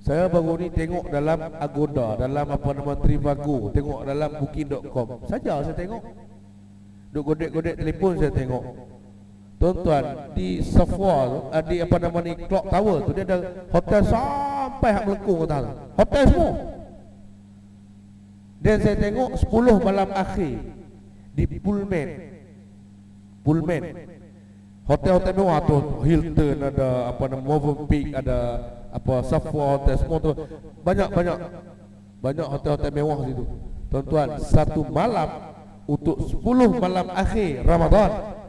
Speaker 2: Saya baru ni tengok dalam Agoda, dalam apa nama Trivago, tengok dalam booking.com saja saya tengok. Duk godek-godek telefon saya tengok. Tuan-tuan, di Safwa tu, di apa nama ni Clock Tower tu, dia ada hotel sampai hak melengkung atas. Hotel semua. Dan saya tengok 10 malam akhir di Pullman. Hotel-hotel mewah tu, Hilton ada, apa nama Movenpick ada, apa Safwa Hotel semua tu. Banyak hotel-hotel mewah situ. Tuan-tuan, satu malam untuk 10 malam akhir Ramadan,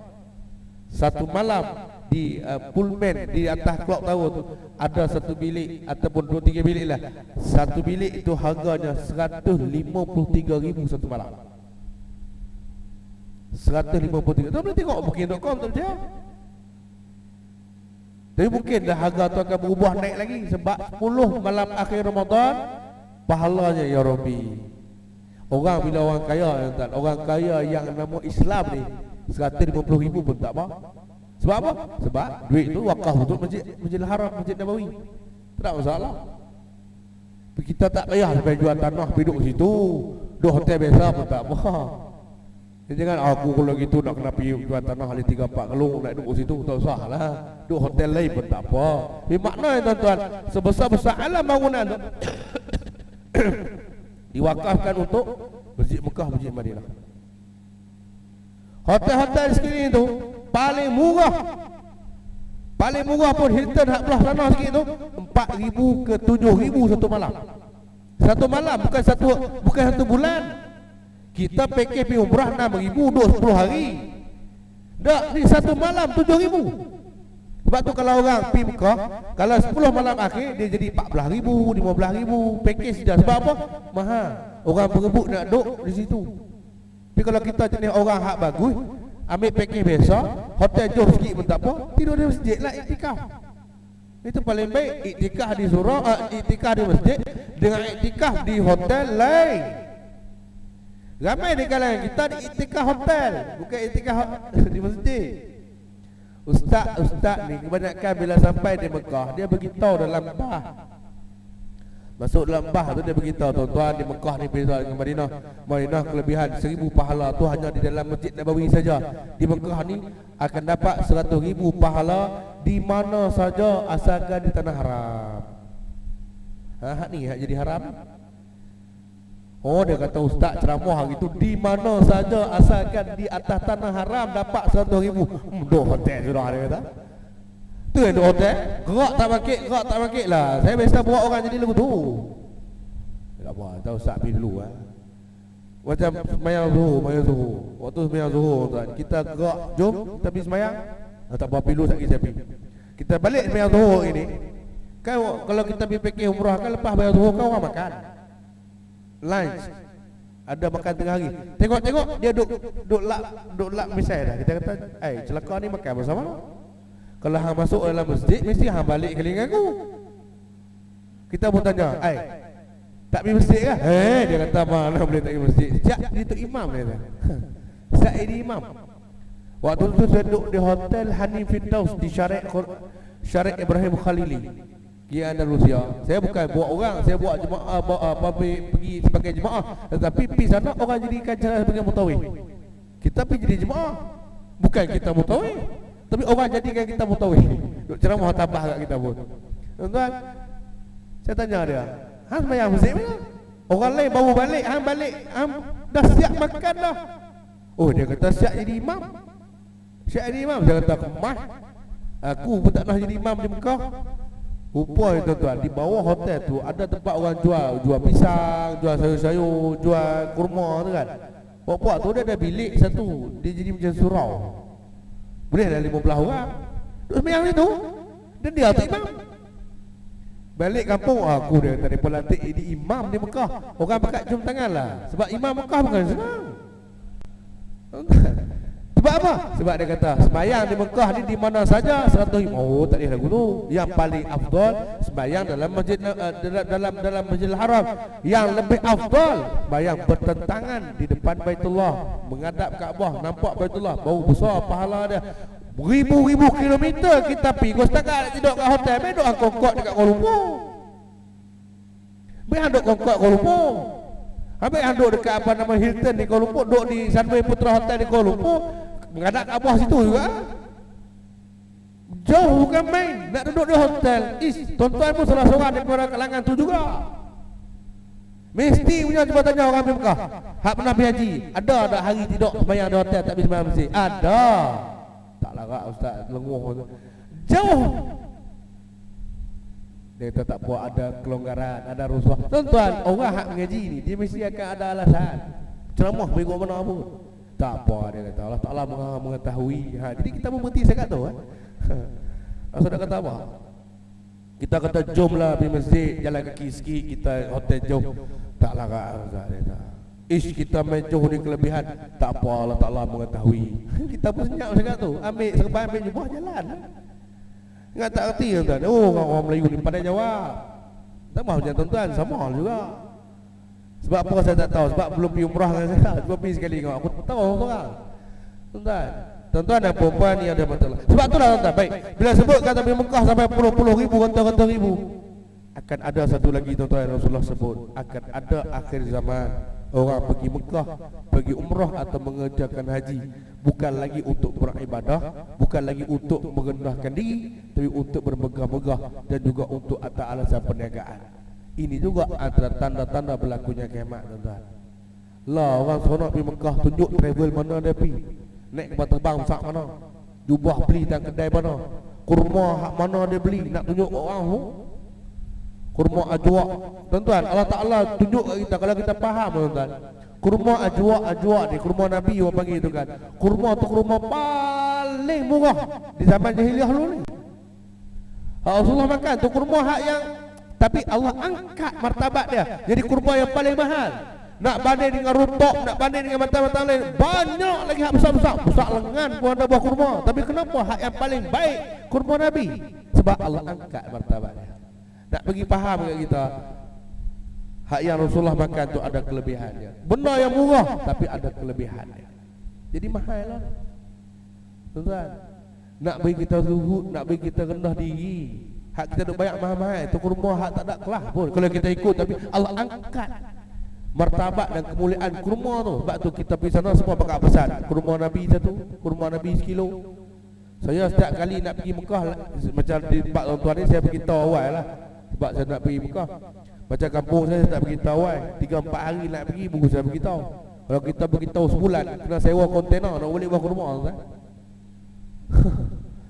Speaker 2: satu malam di Pullman di atas Clock Tower tu ada satu bilik ataupun 2-3 bilik lah. Satu bilik itu harganya 153,000 satu malam. 153. Tuan boleh tengok booking.com tu dia. Tapi mungkin dah harga tu akan berubah naik lagi sebab 10 malam akhir Ramadan pahalanya ya Rabbi. Orang bila orang kaya, orang kaya yang nama Islam ni 150,000 pun tak apa. Sebab apa? Sebab duit tu wakaf untuk Masjidil Haram, Masjid Nabawi. Tak masalah. Kita tak payah sampai jual tanah duduk situ. Duk hotel biasa pun tak apa. Jangan aku kalau gitu nak kena pergi jual tanah oleh 3-4 kalung nak duduk situ, tak usah lah. Duk hotel lain pun tak apa. Ini maknanya tuan-tuan, sebesar-besar alam bangunan tu diwakafkan untuk Masjid Mekah, Masjid Madinah. Hotel-hotel sekali tu paling murah pun Hilton hak belah sana sikit tu 4,000 ke 7,000 satu malam. Satu malam, bukan satu bulan. Kita package pergi umrah 6,000 duduk 10 hari. Dak ni satu malam 7,000. Sebab tu kalau orang pergi Mekah, kalau 10 malam akhir dia jadi 14,000, 15,000 package dah. Sebab apa? Mahal. Orang berebut nak duduk di situ. Tapi kalau kita jenis orang hak bagus, ambil package biasa, hotel jauh sikit pun tak apa, tidur di masjid lah, iktikaf. Itu paling baik, iktikaf di surau, iktikaf di masjid dengan iktikaf di hotel lain. Ramai di kalangan kita di iktikaf hotel, bukan iktikaf di masjid. Ustaz ni kebanyakan bila sampai di Mekah, dia beritahu dalam bah. Masuk dalam bah tu dia beritahu, tuan-tuan, di Mekah ni beza dengan Madinah. Madinah kelebihan 1,000 pahala tu hanya di dalam Masjid Nabawi saja. Di Mekah ni akan dapat 100,000 pahala di mana saja asalkan di tanah haram. Hak ni hak jadi haram. Oh, dia kata ustaz ceramah hari tu di mana saja asalkan di atas tanah haram dapat 100,000. Duk hotel sudah dia kata. Tu yang duk hotel, gerak tak bakit lah. Saya biasa bawa orang jadi lagu tu. Tak apa, tahu ustaz pergi dulu Macam semayang zuhur. Waktu semayang zuhur tuan, kita gerak, jom kita pergi semayang. Tak apa, pergi dulu sekejap saya pergi. Kita balik semayang zuhur ini. Kan kalau kita pergi package umrah kan lepas bayar zuhur kan orang makan lunch, ada makan tengah hari. Tengok dia duk lap misai dah. Kita kata, celaka ni makan bersama. Kalau hang masuk dalam masjid, mesti hang balik kali dengan aku. Kita pun tanya, tak pergi masjid kah? Dia kata, mana boleh tak pergi masjid. Sejak dia tu imam dia kata. Sejak dia imam. Waktu tu saya duduk di hotel Hanif Firdaus di Syariq Ibrahim Khalili di Andalusia. Saya bukan bawa orang, saya bawa jemaah, pergi sebagai jemaah. Tetapi pergi sana orang jadikan cara sebagai mutawif. Kita pergi jadi jemaah, bukan kita mutawif, tapi orang jadikan kita mutawif. Duk ceramah tambah kat kita pun. Tuan-tuan, saya tanya dia, hang sembahyang masjid mana? Orang lain baru balik, hang balik, hang dah siap makan dah. Oh, dia kata siap jadi imam. Siap jadi imam. Saya kata, kemah, aku pun tak nak jadi imam di Mekah. Rupanya tuan-tuan, di bawah hotel tu ada tempat orang jual pisang, jual sayur-sayur, jual kurma tu kan. Puak-puak tu dia ada bilik satu, dia jadi macam surau. Boleh ada 15 orang. Duk sembahyang situ. Dan dia tak imam. Balik kampung, aku dia tadi pelantik jadi imam di Mekah. Orang pakat cium tangan lah. Sebab imam Mekah bukan senang. Sebab Sebab apa? Sebab dia kata sembahyang di Mekah ni di mana saja 100 ribu. Oh, tak ada lagu tu. Yang paling afdal sembahyang dalam masjid dalam Masjidil Haram. Yang lebih afdal sembahyang bertentangan di depan Baitullah, menghadap Kaabah, nampak Baitullah, bau besar pahala dia. Ribu-ribu kilometer kita pergi. Kau setakat tidur kat hotel, main duduk Concorde dekat Kuala Lumpur. Main duduk Concorde Kuala Lumpur. Habis duduk dekat apa nama Hilton di Kuala Lumpur, duduk di Sunway Putra Hotel di Kuala Lumpur, menghadap Kaabah situ juga. Jauh bukan main, nak duduk di hotel. Tuan-tuan pun salah seorang daripada kalangan tu juga. Mesti punya cuba tanya orang pergi Mekah, hak pernah pergi haji, ada tak hari tidur sembahyang di hotel tak pergi sembahyang masjid? Ada. Tak larat ustaz, lenguh tu. Jauh. Dia kata tak apa, ada kelonggaran, ada rusuh. Tuan-tuan, orang hak mengaji ni dia mesti akan ada alasan. Ceramah mengikut mana pun. Tak apa, dia kata Allah Taala mengetahui. Jadi kita pun berhenti saya kata Saudara kata apa? Kita kata jomlah pergi masjid, jalan kaki sikit, kita hotel jauh. Tak larat ustaz, dia kata. Kita main jauh ni kelebihan. Tak apa, Allah Ta'ala mengetahui. Kita pun senyap cakap tu. Ambil serban, ambil jubah, jalan. Ingat tak erti tuan-tuan. Oh, orang Melayu ni pandai jawab. Tak mahu macam tuan-tuan, sama juga. Sebab apa saya tak tahu? Sebab belum pergi umrah dengan saya. Cuba pergi sekali tengok. Aku tahu orang. Tuan-tuan, tuan-tuan dan perempuan ni ada betul. Sebab itulah tuan-tuan. Baik, bila sebut kata pergi Mekah sampai puluh-puluh ribu, ratus-ratus ribu, akan ada satu lagi tuan-tuan Rasulullah sebut. Akan ada akhir zaman orang pergi Mekah, pergi umrah atau mengerjakan haji bukan lagi untuk beribadah, bukan lagi untuk merendahkan diri, tapi untuk bermegah-megah dan juga untuk atas alasan perniagaan. Ini juga antara tanda-tanda berlakunya kiamat, tuan-tuan. Lah orang seronok pergi Mekah, tunjuk travel mana dia pergi, naik kapal terbang besar mana, jubah beli dalam kedai mana, kurma hak mana dia beli, nak tunjuk orang tu. Kurma ajwa, tuan-tuan, Allah Ta'ala tunjuk kat kita kalau kita faham, tuan-tuan. Kurma ajwa ni, kurma Nabi orang panggil tu kan. Kurma tu kurma paling murah di zaman jahiliah dulu ni. Rasulullah makan tu kurma hak yang, tapi Allah angkat martabat dia jadi kurma yang paling mahal. Nak banding dengan rutok, nak banding dengan mata-mata lain, banyak lagi hak besar-besar. Besar lengan pun ada buah kurma. Tapi kenapa hak yang paling baik kurma Nabi? Sebab Allah angkat martabat dia. Nak bagi faham kat kita, hak yang Rasulullah makan tu ada kelebihannya. Benda yang murah tapi ada kelebihannya. Jadi mahal lah, tuan-tuan. Nak bagi kita zuhud, nak bagi kita rendah diri, hak kita duk banyak mahal-mahal, tu kurma hak tak ada kelas pun kalau kita ikut. Tapi Allah angkat martabat dan kemuliaan kurma tu. Sebab tu kita pergi sana semua pakai pesan kurma Nabi satu, kurma Nabi sekilo. Saya setiap kali nak pergi Mekah, macam di tempat tuan-tuan ni, saya pergi tahu awal lah. Sebab saya nak pergi Mekah, macam kampung saya tak pergi tahu awal, 3-4 hari nak pergi, baru saya pergi tahu. Kalau kita pergi tahu sebulan, kena sewa kontainer nak balik buah kurma, kan?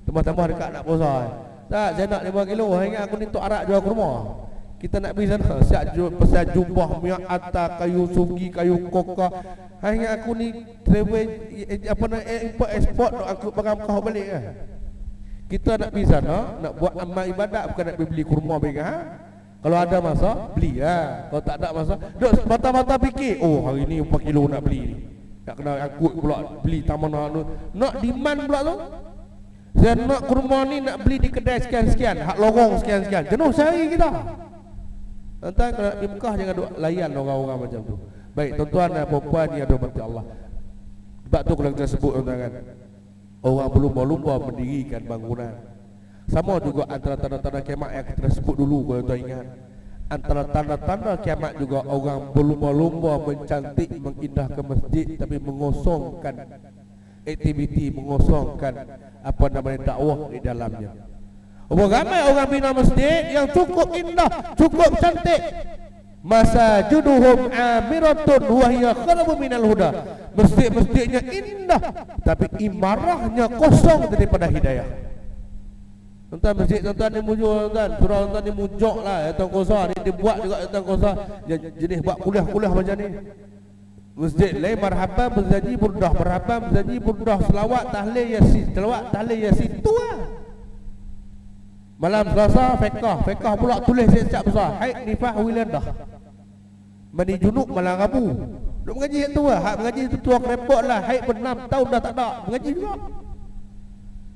Speaker 2: Tambah-tambah dekat nak puasa. Tak, saya nak 5 kilo, ingat aku ni tok arak jual kurma. Kita nak pergi sana, siap pesan jubah, minyak atar, kayu sugi, kayu koka. Ingat aku ni travel apa nak import export nak angkut barang Mekah balik kan. Kita nak pergi sana, nak buat amal ibadat, bukan nak beli kurma bega. Kalau ada masa beli lah. Kalau tak ada masa, duk mata-mata fikir, oh hari ni 4 kilo nak beli ni. Tak kena angkut pula beli taman nak demand pula tu. Saya nak kurma ni nak beli di kedai sekian-sekian, hak lorong sekian-sekian. Jenuh sehari kita. Tuan-tuan kalau nak pergi Mekah jangan duk layan orang-orang macam tu. Baik tuan-tuan dan puan-puan yang dirahmati Allah. Sebab tu kalau kita sebut tuan-tuan kan, orang berlumba-lumba mendirikan bangunan. Sama juga antara tanda-tanda kiamat yang kita sebut dulu kalau tuan ingat. Antara tanda-tanda kiamat juga orang berlumba-lumba mencantik, mengindahkan masjid tapi mengosongkan aktiviti, mengosongkan apa namanya dakwah di dalamnya. Ramai orang bina masjid yang cukup indah, cukup cantik. Masajiduhum amiratun wa hiya kharabu minal huda. Masjid-masjidnya indah tapi imarahnya kosong daripada hidayah. Tuan masjid tuan ni mujur tuan, surau tuan ni mujok lah tuan kosa ni dibuat juga tuan kosa. Jenis buat kuliah-kuliah macam ni. Masjid lain marhaban berjanji burdah, marhaban berjanji burdah, selawat tahlil yasin, selawat tahlil yasin tu lah. Malam Selasa fiqh pula tulis siap besar haid nifah wiladah. Mandi junub malam Rabu. Duk mengaji hak tua, hak mengaji tu tua repot lah. Haid pun 6 tahun dah tak ada, mengaji juga.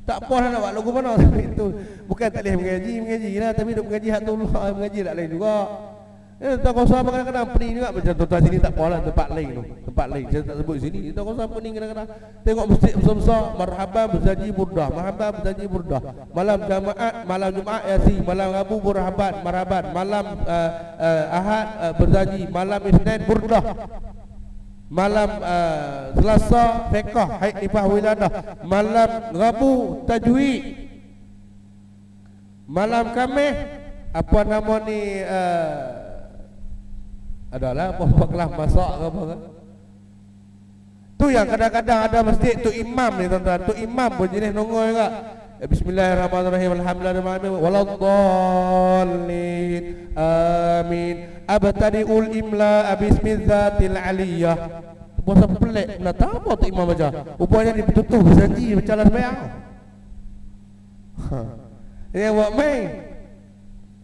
Speaker 2: Tak apa lah nak buat lagu mana itu. Bukan tak boleh mengaji lah, tapi duk mengaji hak tu lah, mengaji tak lain juga. Tak kosong kadang-kadang pening juga. Macam tuan-tuan sini tak apa lah, tempat lain tu. Tempat lain, saya tak sebut sini. Tak kosong pening kadang-kadang. Tengok masjid besar-besar, marhaban berjanji burdah, marhaban berjanji burdah. Malam Jumaat, malam Jumaat Yasin, malam Rabu marhaban, malam Ahad berjanji, malam Isnin burdah. Malam Selasa fiqh, haid nifas wiladah. Malam Rabu tajwid. Malam Khamis apa nama ni adalah apa kelas masak ke apa kan? Tu yang kadang-kadang ada masjid tu imam ni tuan-tuan. Tu imam pun jenis nongol juga. Bismillahirrahmanirrahim. Alhamdulillahirrahmanirrahim. Waladdallin. Amin. Abtadi'ul imla bismidzatil aliyah. Puasa pelik. Nak tahu apa tu imam baca? Rupanya dia betul-betul berjanji macam lah sembahyang. Ini buat main.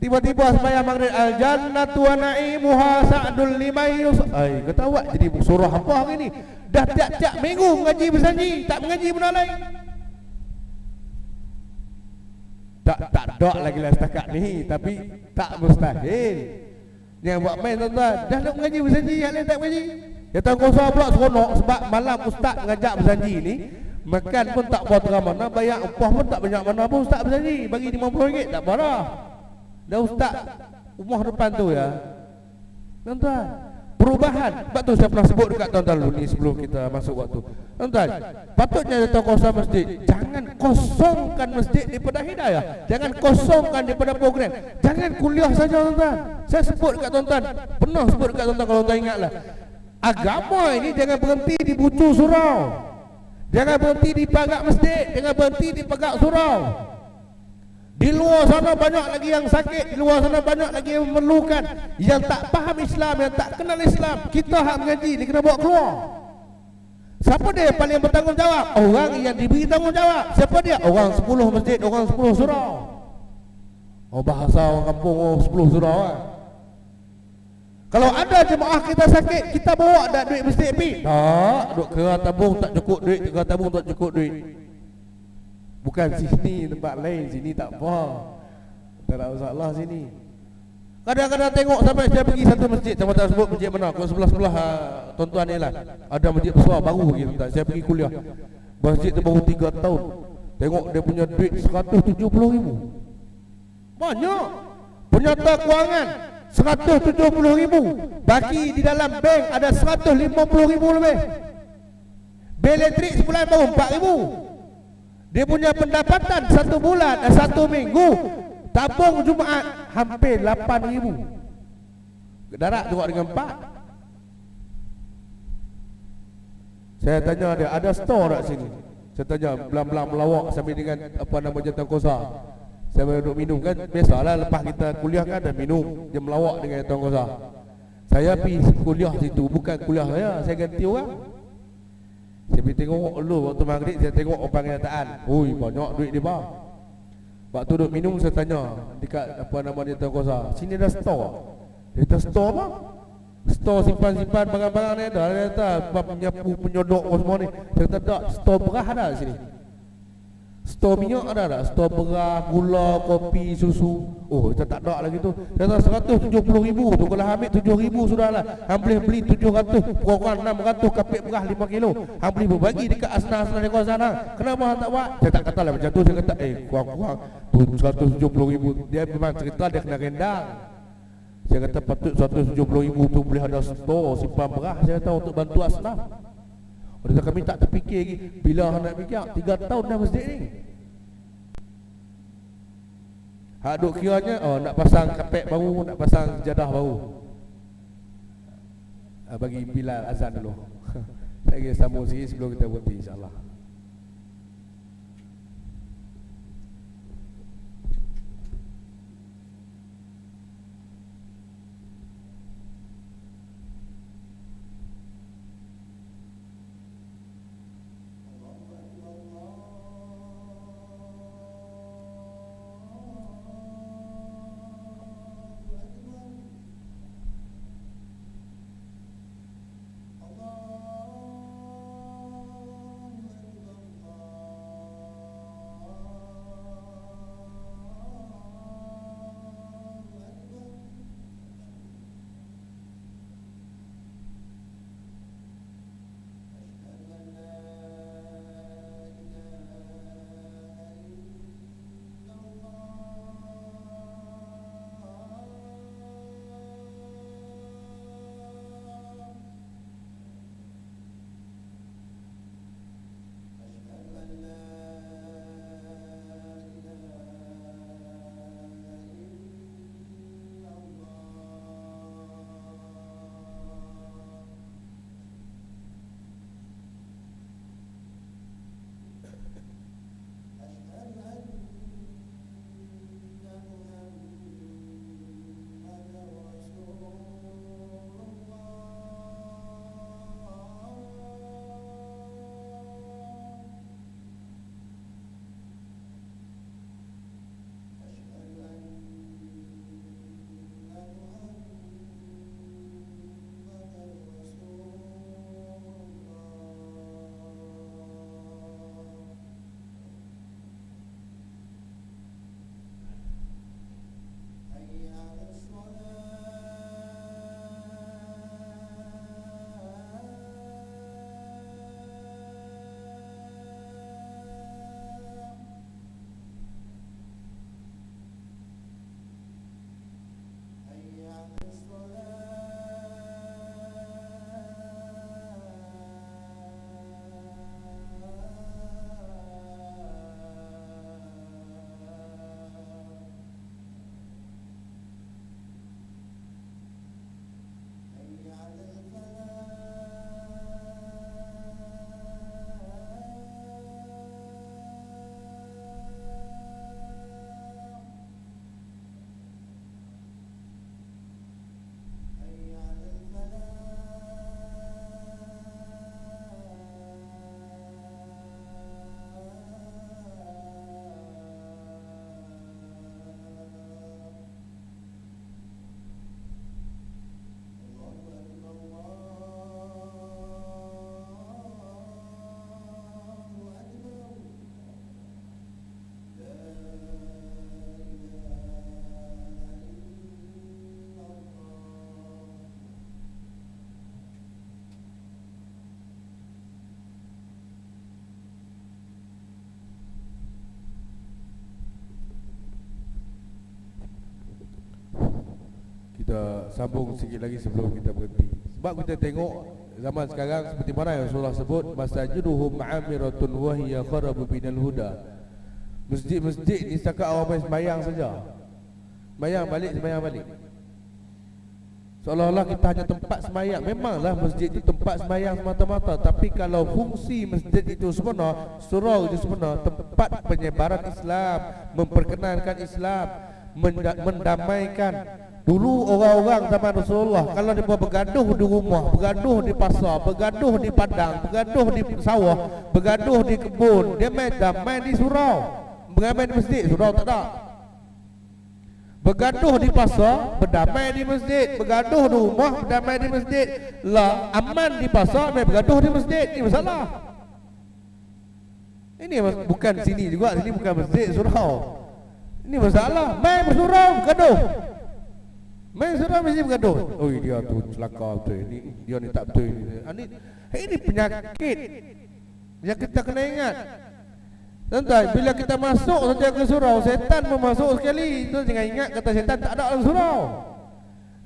Speaker 2: Tiba-tiba sembahyang maghrib, al-jannatu wa na'imuha sa'dul liman ai ketawa jadi surah apa hari ni? Dah tiap-tiap minggu mengaji berjanji, tak mengaji benda lain. Tak ada lagi lah setakat ni, tapi tak mustahil. Yang buat main tuan-tuan, dah nak mengaji berjanji, yang lain tak mengaji. Dia tahu kosong pula seronok sebab malam ustaz mengajak berjanji ni, makan pun tak buat terang mana, bayar upah pun tak banyak mana pun ustaz berjanji, bagi RM50 tak apa dah. Dah ustaz rumah depan tu ya. Tuan-tuan, perubahan. Sebab tu saya pernah sebut dekat tuan-tuan dulu ni sebelum kita masuk waktu. Tuan-tuan, patutnya datang kosong masjid. Jangan kosongkan masjid daripada hidayah. Jangan kosongkan daripada program. Jangan kuliah saja tuan-tuan. Saya sebut dekat tuan-tuan, pernah sebut dekat tuan-tuan kalau tuan ingatlah. Agama ini jangan berhenti di bucu surau. Jangan berhenti di pagak masjid, jangan berhenti di pagak surau. Di luar sana banyak lagi yang sakit, di luar sana banyak lagi yang memerlukan, yang tak faham Islam, yang tak kenal Islam. Kita hak mengaji ni kena bawa keluar. Siapa dia yang paling bertanggungjawab? Orang yang diberi tanggungjawab. Siapa dia? Orang 10 masjid, orang 10 surau. Oh, bahasa orang kampung, oh 10 surau lah. Kalau ada jemaah kita sakit, kita bawa tak duit masjid pi? Tak, duk kera tabung tak cukup duit, kera tabung tak cukup duit. Bukan sini, tempat lain, sini tak apa. Tak ada masalah sini. Kadang-kadang tengok sampai saya pergi satu masjid, sama tak sebut masjid mana, kalau sebelah-sebelah tuan-tuan ni lah. Ada masjid besar baru lagi tuan-tuan. Saya pergi kuliah. Masjid tu baru 3 tahun. Tengok dia punya duit 170,000. Banyak. Penyata kewangan 170,000. Baki di dalam bank ada 150,000 lebih. Bil elektrik sebulan baru 4,000. Dia punya pendapatan satu bulan, satu minggu, tabung Jumaat hampir 8,000. Darat juga dengan 4. Saya tanya dia, ada store tak sini? Saya tanya, belang-belang melawak sambil dengan apa nama jantan kosa. Saya baru duduk minum kan, biasalah lepas kita kuliah kan ada minum. Dia melawak dengan jantan kosa. Saya pergi kuliah situ, bukan kuliah saya ganti orang. Saya pergi tengok dulu waktu maghrib, saya tengok orang kenyataan. Ui, banyak duit dia bang. Waktu duduk minum saya tanya dekat apa nama dia tahu kosa, sini ada store. Dia kata store apa? Store simpan-simpan barang-barang ni ada. Dia kata penyapu, penyodok semua ni. Saya kata tak, store beras ada di sini. Store minyak ada tak? Store beras, gula, kopi, susu. Oh, kita tak ada lagi tu. Dia kata 170,000 tu. Kalau ambil 7,000 sudahlah. Hang boleh beli 700, kurang 600 kapit beras 5 kilo. Hang boleh berbagi dekat asnah-asnah di kawasan sana. Kenapa hang tak buat? Saya tak katalah macam tu. Saya kata kurang-kurang 170,000. Dia memang cerita dia kena rendang. Saya kata patut 170,000 tu boleh ada store simpan beras. Saya kata untuk bantu asnah. Dia kata kami tak terfikir lagi. Bila nak fikir 3 tahun dah masjid ni. Hak duk kiranya nak pasang kapet baru, nak pasang sejadah baru. Bagi Bilal azan dulu. Saya kira sambung sikit sebelum kita berhenti insya-Allah. kita sambung sikit lagi sebelum kita berhenti. Sebab kita tengok zaman sekarang seperti mana yang Rasulullah sebut, masajiduhum ma'amiratun wa hiya kharabu binal huda. Masjid-masjid ni setakat orang main sembahyang saja. Sembahyang balik. Seolah-olah kita hanya tempat sembahyang. Memanglah masjid itu tempat sembahyang semata-mata, tapi kalau fungsi masjid itu sebenar, surau itu sebenar, tempat penyebaran Islam, memperkenalkan Islam, mendamaikan. Dulu orang-orang zaman Rasulullah kalau dia bergaduh di rumah, bergaduh di pasar, bergaduh di padang, bergaduh di sawah, bergaduh di kebun, dia main damai di surau. Main di masjid, surau tak ada. Bergaduh di pasar, berdamai di masjid. Bergaduh di rumah, berdamai di masjid. Lah, aman di pasar, main bergaduh di masjid. Ini masalah. Ini bukan sini juga, sini bukan masjid, surau. Ini masalah. Main bersurau, bergaduh. Main surau mesti bergaduh. Oh, dia tu celaka betul. Dia ni tak betul. Ini penyakit yang kita kena ingat. Tuan-tuan, bila kita masuk saja ke surau, setan pun masuk sekali. Tuan jangan ingat kata setan tak ada dalam surau.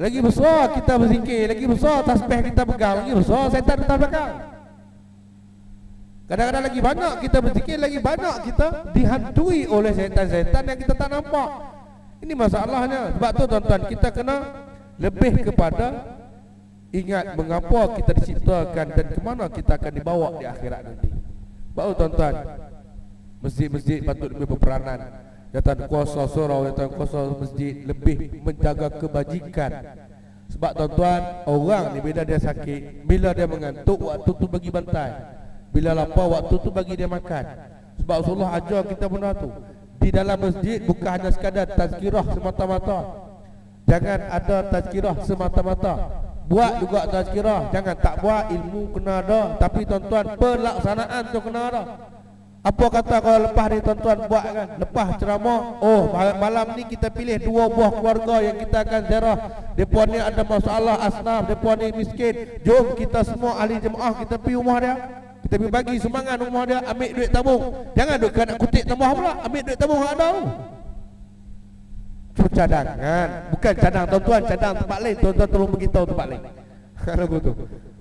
Speaker 2: Lagi besar kita berzikir, lagi besar tasbih kita pegang, lagi besar setan kita belakang. Kadang-kadang lagi banyak kita berzikir, lagi banyak kita dihantui oleh setan-setan yang kita tak nampak. Ini masalahnya. Sebab tu tuan-tuan, kita kena lebih kepada ingat mengapa kita diciptakan dan ke mana kita akan dibawa di akhirat nanti. Baru tuan-tuan, masjid-masjid patut lebih berperanan. Datang kuasa surau, datang kuasa masjid lebih menjaga kebajikan. Sebab tuan-tuan, orang ni bila dia sakit, bila dia mengantuk, waktu tu bagi bantai. Bila lapar, waktu tu bagi dia makan. Sebab Rasulullah ajar kita benda tu. Di dalam masjid bukan hanya sekadar tazkirah semata-mata. Jangan ada tazkirah semata-mata. Buat juga tazkirah, jangan tak buat, ilmu kena ada. Tapi tuan-tuan, pelaksanaan tu kena ada. Apa kata kalau lepas ni tuan-tuan buat kan, lepas ceramah, oh malam ni kita pilih 2 buah keluarga yang kita akan ziarah. Depa ni ada masalah asnaf, depa ni miskin. Jom kita semua ahli jemaah kita pergi rumah dia. Kita pergi bagi sumbangan rumah dia, ambil duit tabung. Jangan duk nak kutip tambah pula, ambil duit tabung hak ada. Itu cadangan, bukan cadang tuan-tuan, cadang tempat lain. Tuan-tuan tolong beritahu tempat lain. Kalau gitu.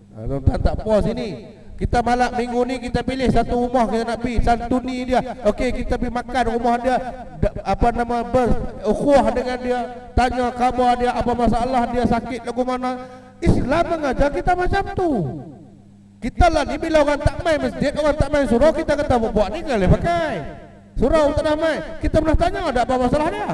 Speaker 2: Tuan-tuan tak puas ini. Kita malam minggu ni kita pilih satu rumah kita nak pergi, santuni dia. Okey, kita pergi makan rumah dia, apa nama, berukhuwah dengan dia, tanya khabar dia, apa masalah dia, sakit lagu mana. Islam mengajar kita macam tu. Kita lah ni bila orang tak main masjid, orang tak main surau, kita kata buat ni kan boleh pakai. Surau tak dah main, kita pernah tanya ada apa masalah dia.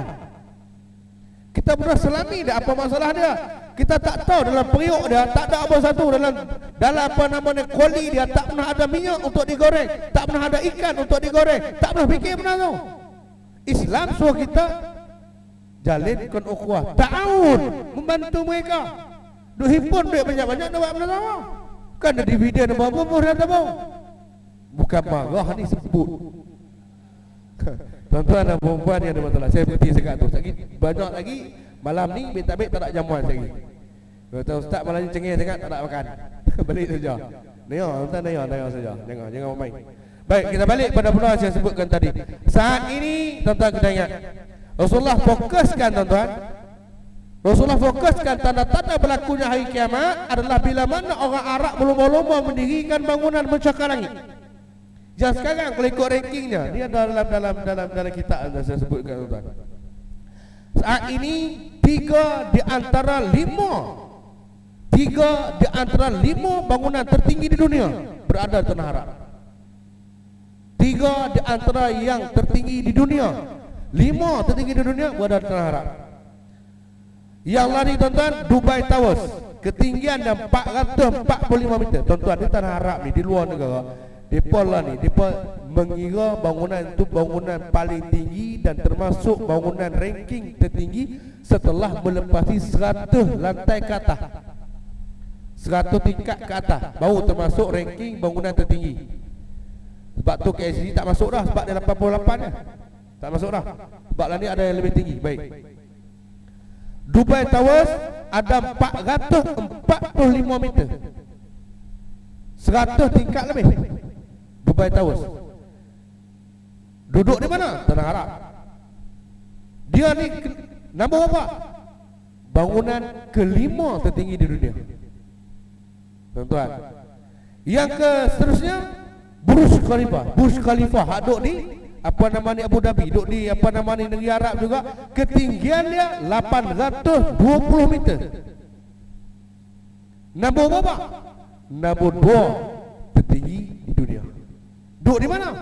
Speaker 2: Kita pernah selami ada apa masalah dia. Kita tak tahu dalam periuk dia tak ada apa satu, dalam apa namanya kuali dia tak pernah ada minyak untuk digoreng, tak pernah ada ikan untuk digoreng, tak pernah fikir benda tu. Islam suruh kita jalinkan ukhuwah, ta'awun, membantu mereka. Duk himpun duit banyak-banyak nak buat benda sama. Kan ada dividen apa-apa dah tabung. Bukan marah ni sebut. Tuan-tuan dan perempuan yang ada masalah, saya berhenti sekat tu. Banyak lagi malam ni tak ada jamuan lagi. Kata ustaz malam ni cengih sangat tak nak makan. Balik saja. Naya, tuan naya saja. Jangan main. Baik, kita balik pada benda saya sebutkan tadi. Saat ini tuan-tuan kena ingat, Rasulullah fokuskan tuan-tuan. Rasulullah fokuskan tanda-tanda berlakunya hari kiamat adalah bila mana orang Arab berlomba-lomba mendirikan bangunan mencakar langit. Jangan sekarang kalau ikut rankingnya, dia dalam kitab yang saya sebutkan tuan-tuan. Saat ini 3 di antara 5 bangunan tertinggi di dunia berada di tanah Arab. 3 di antara yang tertinggi di dunia, 5 tertinggi di dunia berada di tanah Arab. Yang lari tuan-tuan, Dubai Towers, ketinggian dan 445 meter. Tuan-tuan, di tanah Arab ni, di luar negara, depa lah ni, depa mengira bangunan itu bangunan paling tinggi dan termasuk bangunan ranking tertinggi setelah melepasi 100 lantai ke atas, 100 tingkat ke atas, baru termasuk ranking bangunan tertinggi. Sebab tu KSG tak masuk dah, sebab dia 88 dah, tak masuk dah. Sebab lah ni ada yang lebih tinggi. Baik, Dubai Towers ada 445 meter, 100 tingkat lebih. Dubai Towers duduk di mana? Tanah Arab. Dia ni nombor apa? bangunan kelima tertinggi di dunia, tuan-tuan. Yang ke seterusnya Burj Khalifa hak duk di apa nama ni Abu Dhabi, duk di apa nama ni negeri Arab juga. Ketinggian dia 820 meter. Nombor berapa? Nombor 2 tertinggi di dunia. Duk di mana?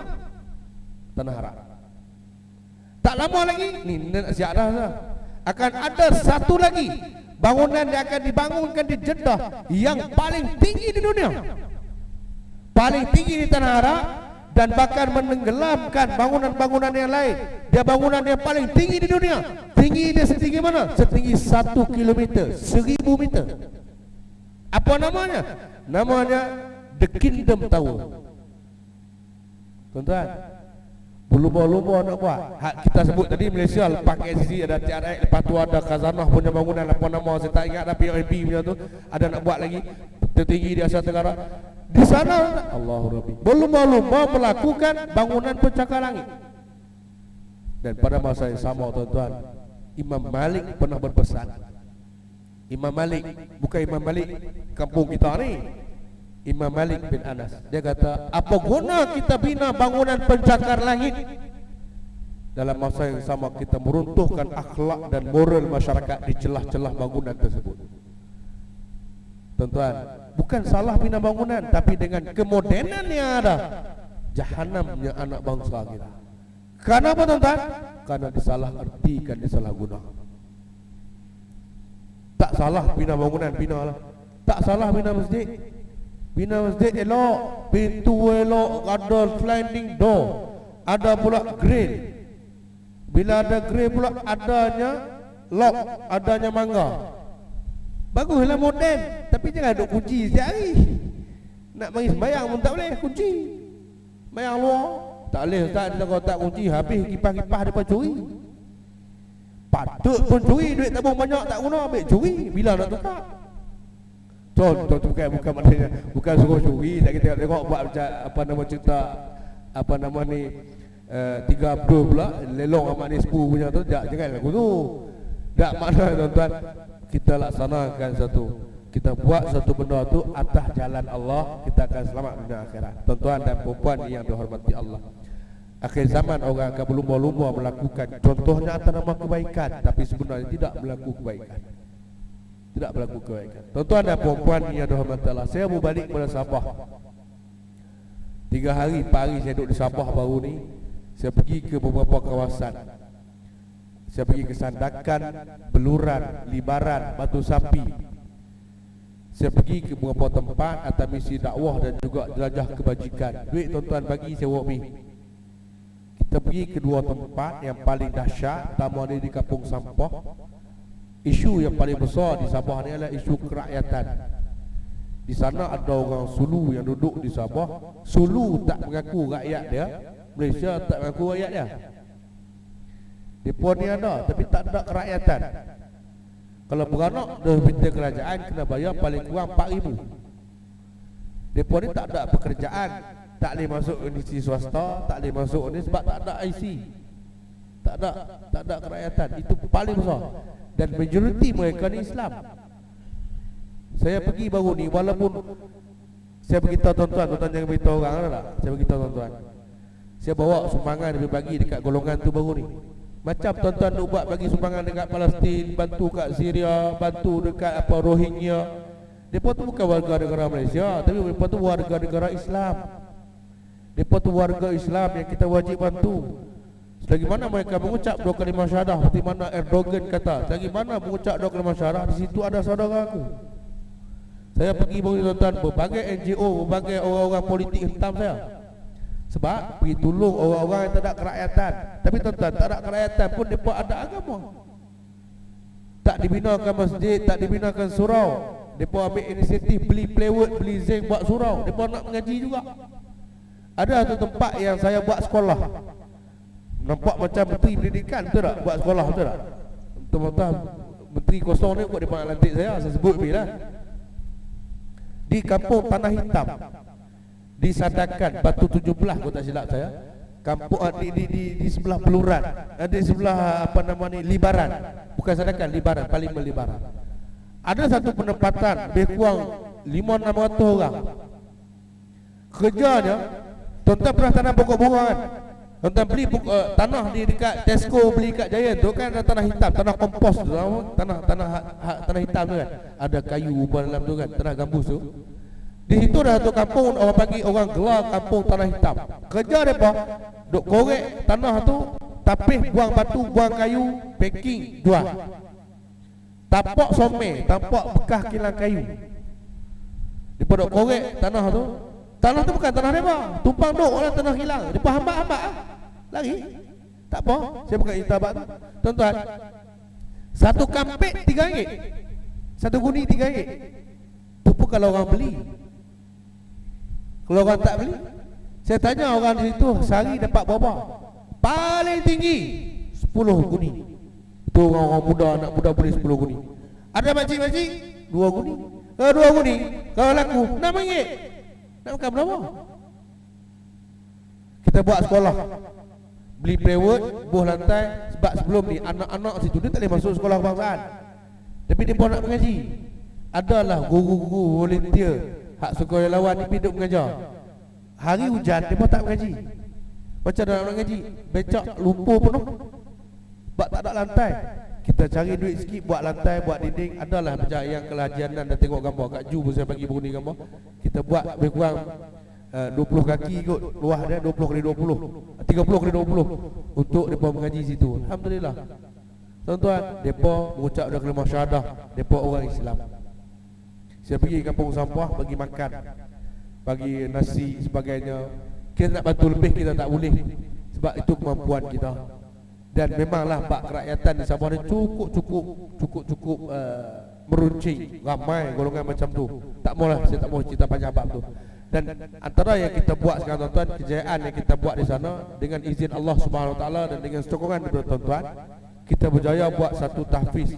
Speaker 2: Tanah Arab. Tak lama lagi ni nak siap dah. Akan ada satu lagi bangunan yang akan dibangunkan di Jeddah yang paling tinggi di dunia, paling tinggi di tanah Arab, dan bahkan menenggelamkan bangunan-bangunan yang lain. Dia bangunan yang paling tinggi di dunia. Tinggi dia setinggi mana? Setinggi 1 kilometer, 1000 meter. Apa namanya? Namanya The Kingdom Tower. Tuan-tuan, berlumba-lumba nak buat. Kita sebut tadi Malaysia lepas KLCC ada TRX, lepas tu ada Khazanah punya bangunan, apa nama saya tak ingat, tapi POMP punya tu ada nak buat lagi tertinggi di Asia Tenggara. Di sana Allahu Rabbi berlumba-lumba melakukan bangunan pencakar langit. Dan pada masa yang sama, tuan-tuan, Imam Malik pernah berpesan. Imam Malik, bukan Imam Malik kampung kita ni, Imam Malik bin Anas. Dia kata, apa guna kita bina bangunan pencakar langit dalam masa yang sama kita meruntuhkan akhlak dan moral masyarakat di celah-celah bangunan tersebut. Tuan-tuan, bukan salah bina bangunan, tapi dengan kemodenan yang ada, jahanamnya anak bangsa kita. Kenapa, tuan-tuan? Karena disalah artikan, disalah guna. Tak salah bina bangunan, binalah. Tak salah bina masjid. Bina masjid elok, pintu elok, ada sliding door, ada pula grill. Bila ada grill pula adanya lock, adanya mangga. Baguslah moden, tapi jangan duk kunci setiap hari. Nak bagi sembahyang pun tak boleh kunci. Sembahyang luar tak boleh, ustaz, kalau tak kunci habis kipas-kipas depa curi. Patut pun curi, duit tabung banyak tak guna, ambil curi. Bila nak tukar? Contoh tu bukan maknanya bukan suruh curi, tak kita tengok buat macam apa nama cerita apa nama ni 3 April pula lelong amat ni 10 punya tu, jangan lagu tu. Tak makna, tuan-tuan, kita laksanakan satu, kita buat satu benda tu atas jalan Allah, kita akan selamat dunia akhirat. Tuan-tuan dan puan yang dihormati Allah, akhir zaman orang akan berlumba-lumba melakukan contohnya atas nama kebaikan, tapi sebenarnya tidak berlaku kebaikan. Tidak berlaku kebaikan. Tuan-tuan dan puan yang dihormati Allah, saya berbalik kepada Sabah. 3 hari, 4 hari saya duduk di Sabah baru ni. Saya pergi ke beberapa kawasan. Saya pergi ke Sandakan, Beluran, Libaran, Batu Sapi. Saya pergi ke beberapa tempat atas misi dakwah dan juga jelajah kebajikan. Duit tuan-tuan bagi saya bawa pergi. Kita pergi ke 2 tempat yang paling dahsyat. Pertama ni di Kampung Sampah. Isu yang paling besar di Sabah ni adalah isu kerakyatan. Di sana ada orang Sulu yang duduk di Sabah. Sulu tak mengaku rakyat dia, Malaysia tak mengaku rakyat dia. Depa ni ada tapi tak ada kerakyatan. Kalau beranak dah minta kerajaan kena bayar paling kurang 4,000. Depa ni tak ada pekerjaan, tak boleh masuk universiti swasta, tak boleh masuk ni sebab tak ada IC. Tak ada kerakyatan. Itu paling besar. Dan majoriti mereka ni Islam. Saya pergi baru ni, walaupun saya beritahu tuan-tuan, tuan-tuan jangan beritahu orang tak? Saya beritahu tuan-tuan, saya bawa sumbangan dia bagi dekat golongan tu baru ni. Macam tuan-tuan nak buat bagi sumbangan dekat Palestin, bantu kat Syria, bantu dekat apa Rohingya. Depa tu bukan warga negara Malaysia, tapi depa tu warga negara Islam. Depa tu warga Islam yang kita wajib bantu. Selagi mana mereka mengucap 2 kalimah syahadah, seperti mana Erdogan kata, selagi mana mengucap 2 kalimah syahadah, di situ ada saudara aku. Saya pergi tuan-tuan berbagai NGO, berbagai orang-orang politik hentam saya. Sebab pergi tolong orang-orang yang tak ada kerakyatan. Tapi tuan-tuan, tak ada kerakyatan pun mereka ada agama. Tak dibinakan masjid, tak dibinakan surau. Mereka ambil inisiatif beli plywood, beli zinc buat surau. Mereka nak mengaji juga. Ada satu tempat yang saya buat sekolah. Nampak macam menteri pendidikan, betul tak? Buat sekolah, betul tak? Tuan-tuan, menteri kosong ni buat dia panggil lantik saya sebut ni lah. Di kampung Tanah Hitam, di Sandakan, Batu 17 kalau tak silap saya. Kampung di sebelah Beluran, di sebelah apa nama ni Libaran. bukan sadakan, libaran, parlimen libaran. Ada satu penempatan lebih kurang 500-600 orang. Kerjanya, tuan-tuan pernah tanam pokok bunga kan? Tuan-tuan beli tanah di dekat Tesco, beli kat Giant tu kan, ada tanah hitam, tanah kompos tu, tanah hitam tu kan. Ada kayu pada dalam tu kan, tanah gambus tu. Di situ dah satu kampung, orang panggil orang gelar kampung tanah hitam. Kerja mereka duk korek tanah tu, tapis, buang batu, buang kayu, packing, jual. Tapak somel, tapak bekas kilang kayu. Mereka duk korek tanah tu. Tanah tu bukan tanah mereka, tumpang duk orang tanah kilang. Mereka hambak-hambak lari. Tak apa, saya bukan cerita abang tu. Tuan-tuan, satu kampek RM3, satu guni RM3. Tu pun kalau orang beli. Kalau orang tak beli, saya tanya orang di situ sehari dapat berapa? Paling tinggi 10 guni. Itu orang-orang muda, anak muda beli 10 guni. Ada makcik-makcik 2 guni. Kalau 2 guni, kalau laku RM6. Nak makan berapa? Kita buat sekolah, beli plywood, buh lantai. Sebab sebelum ni anak-anak situ dia tak boleh masuk sekolah kebangsaan, tapi dia pun nak mengaji. Adalah guru-guru volunteer hak sukarelawan ni hidup mengajar. Hari hujan dia pun tak mengaji. Macam mana nak mengaji? Becak lumpur penuh, sebab tak ada lantai. Kita cari duit sikit buat lantai, buat dinding. Adalah macam yang kelajianan dah tengok gambar kat Ju pun saya bagi beruni gambar. Kita buat lebih kurang 20 kaki kot luah dia, 20 kali 20, 30 kali 20 untuk mereka mengaji situ. Alhamdulillah. Tuan-tuan, mereka mengucap dah kalimah syahadah, mereka orang Islam. Saya pergi kampung sampah, bagi makan, bagi nasi sebagainya. Kita nak bantu lebih kita tak boleh, sebab itu kemampuan kita. Dan memanglah bak kerakyatan di Sabah ni cukup meruncing, ramai golongan macam tu. Tak maulah, saya tak mau cerita panjang bab tu. Dan antara yang kita buat sekarang tuan-tuan, kejayaan yang kita buat di sana dengan izin Allah Subhanahu Wa Taala dan dengan sokongan daripada tuan-tuan, kita berjaya buat satu tahfiz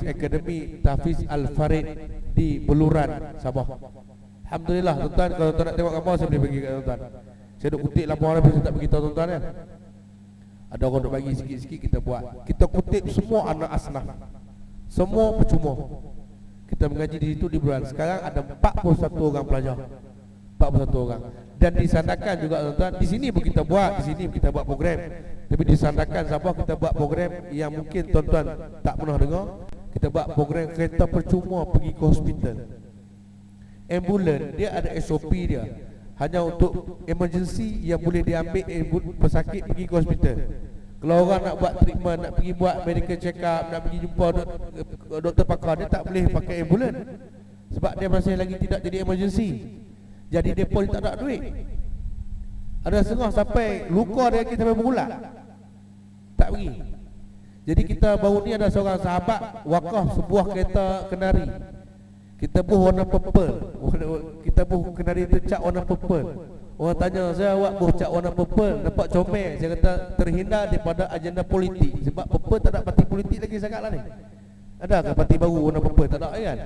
Speaker 2: akademi, tahfiz Al-Farid di Beluran, Sabah. Alhamdulillah tuan-tuan, kalau tuan nak tengok gambar saya boleh bagi kat tuan-tuan. Saya duk kutip lampu habis, saya tak beritahu tuan-tuan kan. Ada orang duk bagi sikit-sikit, kita buat. Kita kutip semua anak asnaf, semua percuma. Kita mengaji di situ di Beluran. Sekarang ada 41 orang pelajar, 41 orang. Dan disandarkan juga tuan-tuan, di sini pun kita buat, di sini kita buat program. Tapi disandarkan Sabah kita buat program yang mungkin tuan-tuan tak pernah dengar. Kita buat program kereta percuma pergi ke hospital. Ambulans dia ada SOP dia, hanya untuk emergency yang boleh diambil pesakit pergi ke hospital. Kalau orang nak buat treatment, nak pergi buat medical check up, nak pergi jumpa doktor pakar, dia tak boleh pakai ambulans, sebab dia masih lagi tidak jadi emergency. Jadi depa tak ada duit. Ada setengah sampai luka dia kita sampai berulang, tak pergi. Jadi kita baru ni ada seorang sahabat wakaf sebuah kereta kenari. Kita buh warna purple. Kita buh kenari tu cat warna purple. Orang tanya saya, awak buh cat warna purple nampak comel. Saya kata terhindar daripada agenda politik. Sebab purple tak ada parti politik lagi sangat lah ni. Adakah parti baru warna purple? Tak ada kan?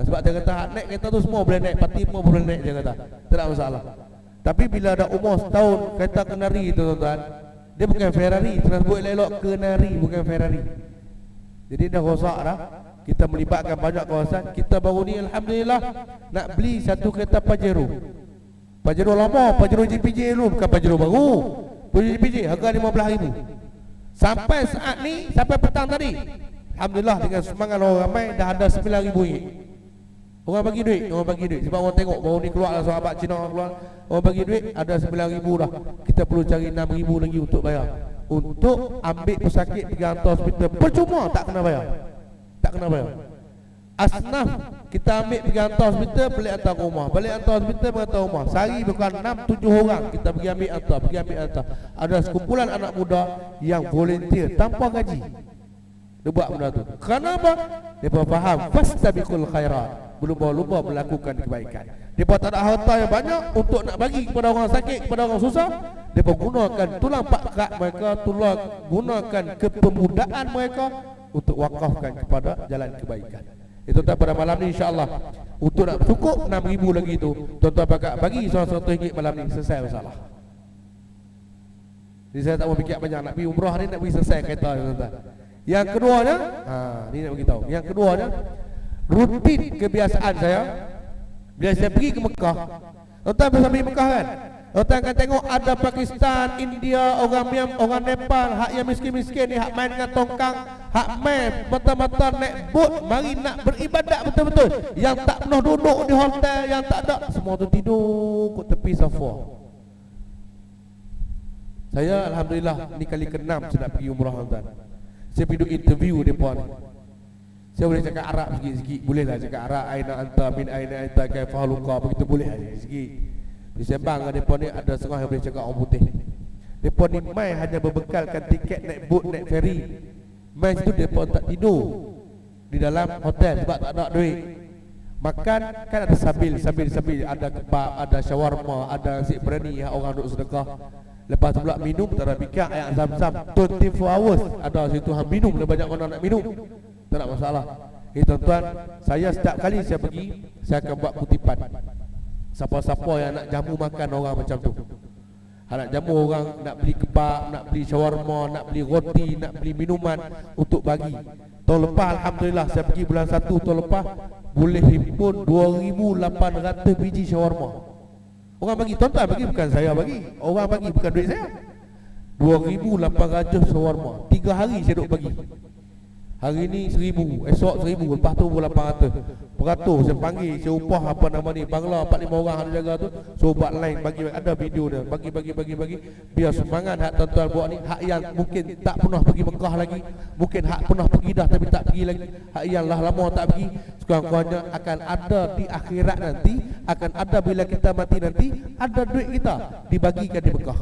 Speaker 2: Sebab dia kata naik kereta tu semua boleh naik, parti semua boleh naik, dia kata. Tak ada masalah. Tapi bila ada umur setahun kereta kenari tu tuan-tuan, dia bukan Ferrari, tersebut elok kenari, bukan Ferrari. Jadi dah rosak dah. Kita melibatkan banyak kawasan. Kita baru ni alhamdulillah nak beli satu kereta Pajero. Pajero lama, Pajero JPJ dulu, bukan Pajero baru. Pajero JPJ harga RM15,000. Sampai saat ni, sampai petang tadi, alhamdulillah dengan semangat orang ramai dah ada RM9,000. Orang bagi duit, sebab orang tengok baru ni keluar lah sahabat Cina keluar. Orang bagi duit ada RM9,000 dah. Kita perlu cari RM6,000 lagi untuk bayar, untuk ambil pesakit pergi hantar hospital. Percuma, tak kena bayar. Tak kena bayar. Asnaf kita ambil pergi hantar hospital, balik hantar rumah, balik hantar hospital, balik hantar rumah. Sehari bukan 6-7 orang kita pergi ambil hantar, Ada sekumpulan anak muda yang volunteer tanpa gaji. Dia buat benda tu. Kenapa? Mereka faham fastabiqul khairat, berlumba-lumba melakukan kebaikan. Mereka tak ada harta yang banyak untuk nak bagi kepada orang sakit, kepada orang susah. Mereka gunakan tulang pakak mereka, gunakan kepemudaan mereka untuk wakafkan kepada jalan kebaikan. Itu tak pada malam ni insya-Allah. Untuk nak cukup RM6,000 lagi tu, tuan-tuan pakak bagi RM100 malam ni, selesai masalah. Jadi saya tak mau fikir banyak, nak pergi umrah ni nak pergi selesai kereta tuan-tuan. Yang keduanya, ni nak beritahu. Yang keduanya, rutin kebiasaan saya bila saya pergi ke Mekah. Tuan-tuan pernah pergi Mekah kan? Tuan-tuan akan tengok ada Pakistan, India, orang Myanmar, orang Nepal, hak yang miskin-miskin ni, hak main dengan tongkang, hak main mata-mata naik bot, mari nak beribadat betul-betul. Yang tak pernah duduk di hotel, yang tak ada, semua tu tidur kat tepi sofa. Saya alhamdulillah ni kali ke-6 saya nak pergi umrah, tuan-tuan. Saya pergi interview depa ni. Saya boleh cakap Arab sikit-sikit, bolehlah cakap Arab. Aina anta min aina anta kaifa haluka, begitu boleh aja sikit. Disembang dengan depa ni ada setengah yang boleh cakap orang putih. Depa ni mai hanya berbekalkan tiket naik bot, naik ferry. Mai situ depa tak tidur di dalam hotel sebab tak ada duit. Makan kan ada sambil ada kebab, ada shawarma, ada nasi biryani yang orang duk sedekah. Lepas tu pula minum tak ada bikak air zam-zam 24 hours ada situ hang minum, lebih banyak orang nak minum. Tak ada masalah. Tuan-tuan, saya setiap kali saya pergi, saya akan buat kutipan. Siapa-siapa yang nak jamu makan orang macam tu. Nak jamu orang, nak beli kebab, nak beli shawarma, nak beli roti, nak beli minuman untuk bagi. Tahun lepas alhamdulillah saya pergi bulan 1 tahun lepas boleh himpun 2,800 biji shawarma. Orang bagi, tuan-tuan bagi, bukan saya bagi. Orang bagi, bukan duit saya. 2,800 shawarma. 3 hari saya duk bagi. Hari ni 1,000, esok 1,000, lepas tu 800. Beratus saya panggil, saya upah apa nama ni, bangla 4-5 orang ada jaga tu, so buat line bagi, ada video dia, bagi biar semangat hak tuan-tuan buat ni. Hak yang mungkin tak pernah pergi Mekah lagi, mungkin hak pernah pergi dah tapi tak pergi lagi, hak yang lah lama tak pergi, sekurang-kurangnya akan ada di akhirat nanti, akan ada bila kita mati nanti, ada duit kita dibagikan di Mekah.